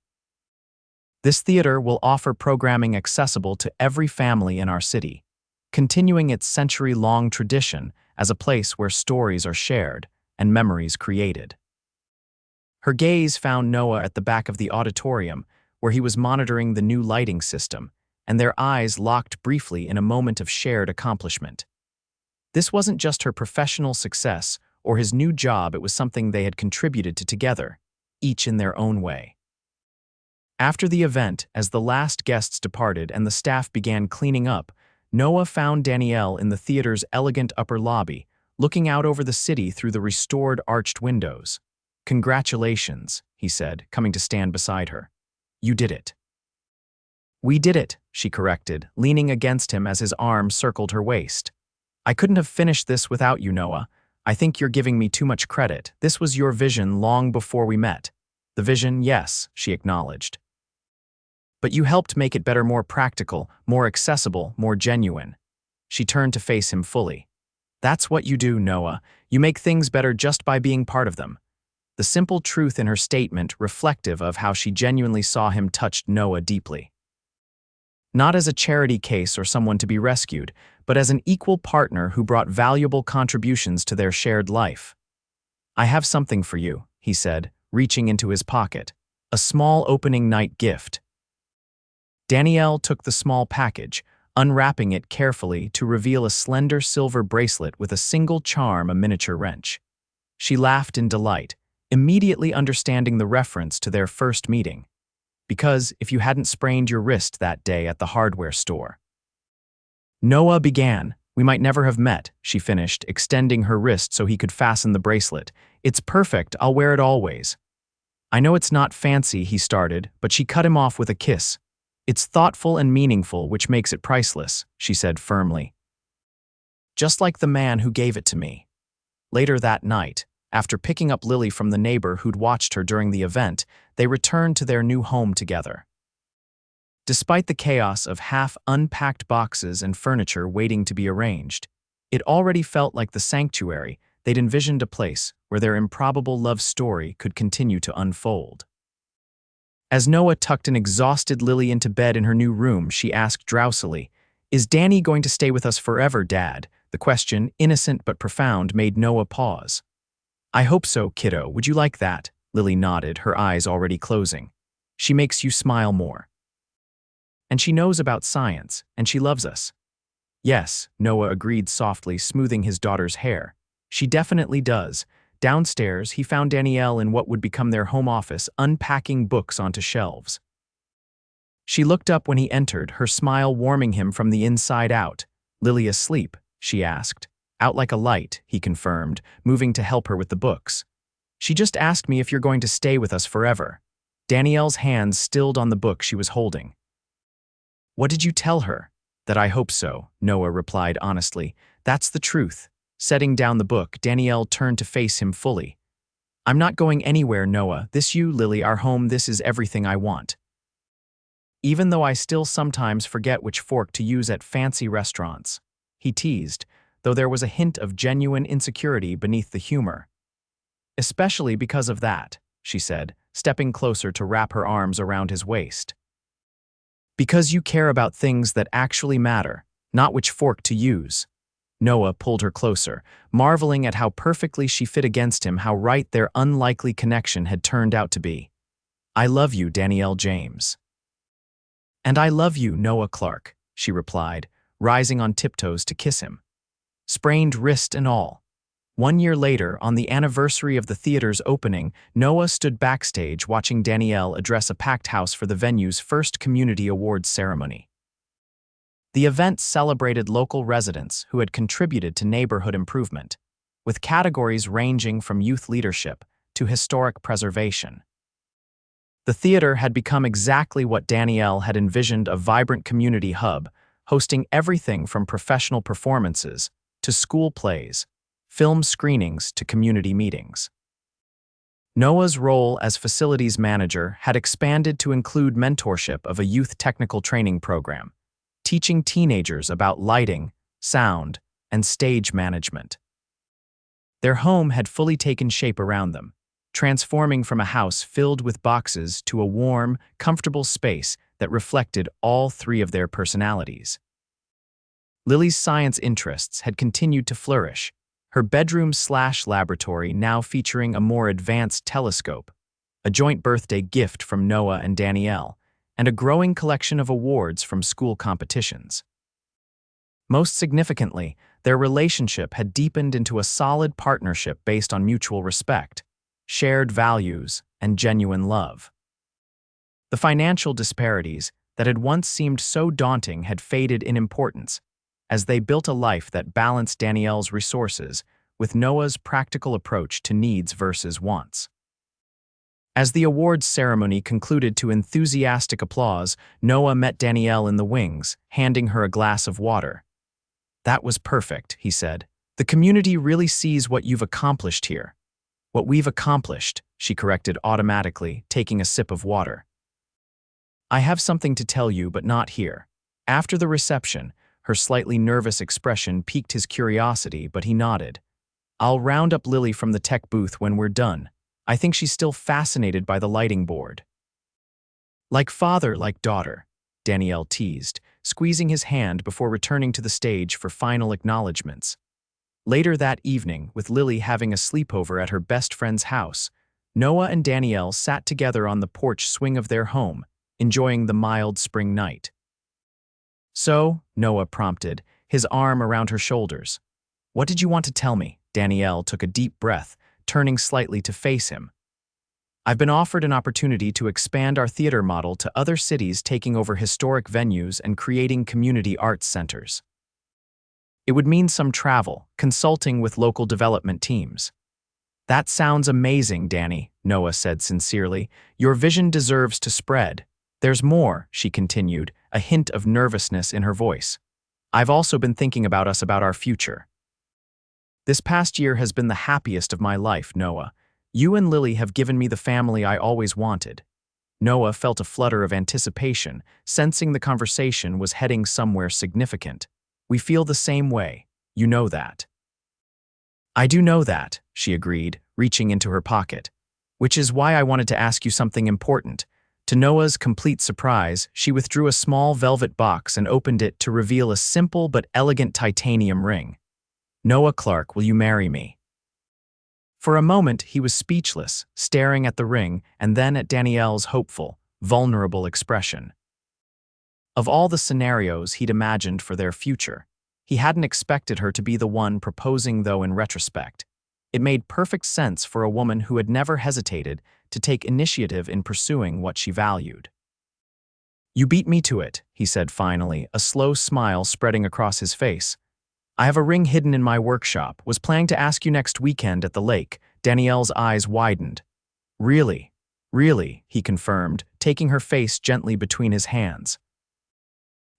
A: This theater will offer programming accessible to every family in our city, continuing its century-long tradition as a place where stories are shared and memories created." Her gaze found Noah at the back of the auditorium, where he was monitoring the new lighting system, and their eyes locked briefly in a moment of shared accomplishment. This wasn't just her professional success or his new job, it was something they had contributed to together, each in their own way. After the event, as the last guests departed and the staff began cleaning up, Noah found Danielle in the theater's elegant upper lobby, looking out over the city through the restored arched windows. "Congratulations," he said, coming to stand beside her. "You did it." "We did it," she corrected, leaning against him as his arm circled her waist. "I couldn't have finished this without you, Noah. I think you're giving me too much credit. This was your vision long before we met." "The vision, yes," she acknowledged. "But you helped make it better, more practical, more accessible, more genuine." She turned to face him fully. "That's what you do, Noah. You make things better just by being part of them." The simple truth in her statement, reflective of how she genuinely saw him, touched Noah deeply. Not as a charity case or someone to be rescued, but as an equal partner who brought valuable contributions to their shared life. "I have something for you," he said, reaching into his pocket. "A small opening night gift." Danielle took the small package, unwrapping it carefully to reveal a slender silver bracelet with a single charm, a miniature wrench. She laughed in delight, immediately understanding the reference to their first meeting. "Because if you hadn't sprained your wrist that day at the hardware store." Noah began. "We might never have met," she finished, extending her wrist so he could fasten the bracelet. "It's perfect, I'll wear it always." "I know it's not fancy," he started, but she cut him off with a kiss. "It's thoughtful and meaningful, which makes it priceless," she said firmly. "Just like the man who gave it to me." Later that night, after picking up Lily from the neighbor who'd watched her during the event, they returned to their new home together. Despite the chaos of half-unpacked boxes and furniture waiting to be arranged, it already felt like the sanctuary they'd envisioned, a place where their improbable love story could continue to unfold. As Noah tucked an exhausted Lily into bed in her new room, she asked drowsily, "Is Danny going to stay with us forever, Dad?" The question, innocent but profound, made Noah pause. "I hope so, kiddo. Would you like that?" Lily nodded, her eyes already closing. "She makes you smile more. And she knows about science, and she loves us." Yes, Noah agreed softly, smoothing his daughter's hair. She definitely does. Downstairs, he found Danielle in what would become their home office, unpacking books onto shelves. She looked up when he entered, her smile warming him from the inside out. "Lily asleep?" she asked. "Out like a light," he confirmed, moving to help her with the books. "She just asked me if you're going to stay with us forever." Danielle's hands stilled on the book she was holding. "What did you tell her?" "That I hope so," Noah replied honestly. "That's the truth." Setting down the book, Danielle turned to face him fully. "I'm not going anywhere, Noah. This you, Lily, our home, this is everything I want. Even though I still sometimes forget which fork to use at fancy restaurants," he teased, though there was a hint of genuine insecurity beneath the humor. "Especially because of that," she said, stepping closer to wrap her arms around his waist. "Because you care about things that actually matter, not which fork to use." Noah pulled her closer, marveling at how perfectly she fit against him, how right their unlikely connection had turned out to be. "I love you, Danielle James." "And I love you, Noah Clarke," she replied, rising on tiptoes to kiss him. Sprained wrist and all. 1 year later, on the anniversary of the theater's opening, Noah stood backstage watching Danielle address a packed house for the venue's first community awards ceremony. The event celebrated local residents who had contributed to neighborhood improvement, with categories ranging from youth leadership to historic preservation. The theater had become exactly what Danielle had envisioned: a vibrant community hub, hosting everything from professional performances to school plays, film screenings to community meetings. Noah's role as facilities manager had expanded to include mentorship of a youth technical training program, teaching teenagers about lighting, sound, and stage management. Their home had fully taken shape around them, transforming from a house filled with boxes to a warm, comfortable space that reflected all three of their personalities. Lily's science interests had continued to flourish, her bedroom/laboratory now featuring a more advanced telescope, a joint birthday gift from Noah and Danielle, and a growing collection of awards from school competitions. Most significantly, their relationship had deepened into a solid partnership based on mutual respect, shared values, and genuine love. The financial disparities that had once seemed so daunting had faded in importance, as they built a life that balanced Danielle's resources with Noah's practical approach to needs versus wants. As the awards ceremony concluded to enthusiastic applause, Noah met Danielle in the wings, handing her a glass of water. "That was perfect," he said. "The community really sees what you've accomplished here." "What we've accomplished," she corrected automatically, taking a sip of water. "I have something to tell you, but not here." After the reception, her slightly nervous expression piqued his curiosity, but he nodded. "I'll round up Lily from the tech booth when we're done. I think she's still fascinated by the lighting board." "Like father, like daughter," Danielle teased, squeezing his hand before returning to the stage for final acknowledgments. Later that evening, with Lily having a sleepover at her best friend's house, Noah and Danielle sat together on the porch swing of their home, enjoying the mild spring night. "So," Noah prompted, his arm around her shoulders. "What did you want to tell me?" Danielle took a deep breath, turning slightly to face him. "I've been offered an opportunity to expand our theater model to other cities, taking over historic venues and creating community arts centers. It would mean some travel, consulting with local development teams." "That sounds amazing, Danny," Noah said sincerely. "Your vision deserves to spread." "There's more," she continued, a hint of nervousness in her voice. "I've also been thinking about us, about our future. This past year has been the happiest of my life, Noah. You and Lily have given me the family I always wanted." Noah felt a flutter of anticipation, sensing the conversation was heading somewhere significant. "We feel the same way. You know that." "I do know that," she agreed, reaching into her pocket. "Which is why I wanted to ask you something important." To Noah's complete surprise, she withdrew a small velvet box and opened it to reveal a simple but elegant titanium ring. "Noah Clarke, will you marry me?" For a moment, he was speechless, staring at the ring and then at Danielle's hopeful, vulnerable expression. Of all the scenarios he'd imagined for their future, He hadn't expected her to be the one proposing, though, in retrospect. It made perfect sense for a woman who had never hesitated to take initiative in pursuing what she valued. "You beat me to it," he said finally, a slow smile spreading across his face. "I have a ring hidden in my workshop. Was planning to ask you next weekend at the lake." Danielle's eyes widened. "Really? Really," he confirmed, taking her face gently between his hands.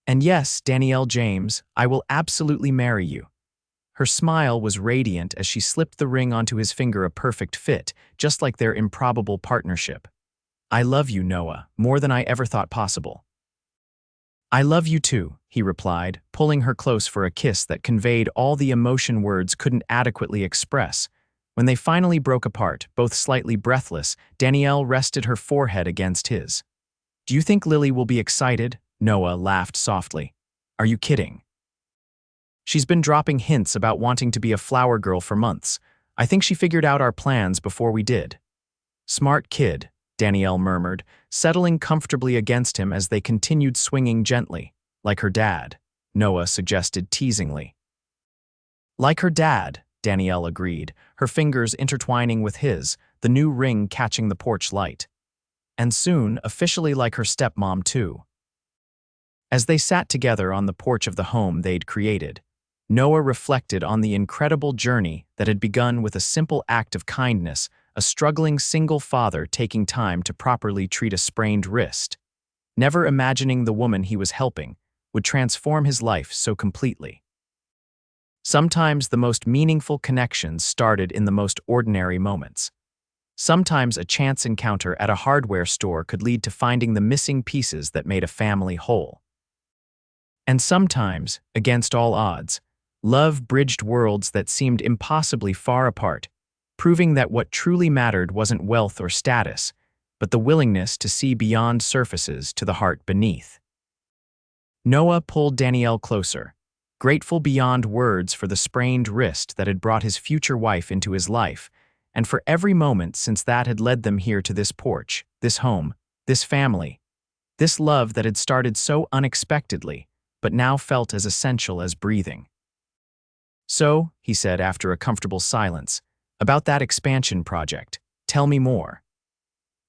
A: "And yes, Danielle James, I will absolutely marry you." Her smile was radiant as she slipped the ring onto his finger, a perfect fit, just like their improbable partnership. "I love you, Noah, more than I ever thought possible." "I love you too," he replied, pulling her close for a kiss that conveyed all the emotion words couldn't adequately express. When they finally broke apart, both slightly breathless, Danielle rested her forehead against his. "Do you think Lily will be excited?" Noah laughed softly. "Are you kidding? She's been dropping hints about wanting to be a flower girl for months. I think she figured out our plans before we did." "Smart kid," Danielle murmured, settling comfortably against him as they continued swinging gently. "Like her dad," Noah suggested teasingly. "Like her dad," Danielle agreed, her fingers intertwining with his, the new ring catching the porch light. "And soon, officially like her stepmom too." As they sat together on the porch of the home they'd created, Noah reflected on the incredible journey that had begun with a simple act of kindness, a struggling single father taking time to properly treat a sprained wrist, never imagining the woman he was helping would transform his life so completely. Sometimes the most meaningful connections started in the most ordinary moments. Sometimes a chance encounter at a hardware store could lead to finding the missing pieces that made a family whole. And sometimes, against all odds, love bridged worlds that seemed impossibly far apart, proving that what truly mattered wasn't wealth or status, but the willingness to see beyond surfaces to the heart beneath. Noah pulled Danielle closer, grateful beyond words for the sprained wrist that had brought his future wife into his life, and for every moment since that had led them here to this porch, this home, this family, this love that had started so unexpectedly, but now felt as essential as breathing. "So," he said after a comfortable silence, "about that expansion project, tell me more."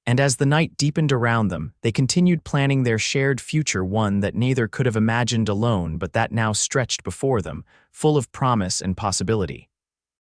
A: And as the night deepened around them, they continued planning their shared future, one that neither could have imagined alone but that now stretched before them, full of promise and possibility.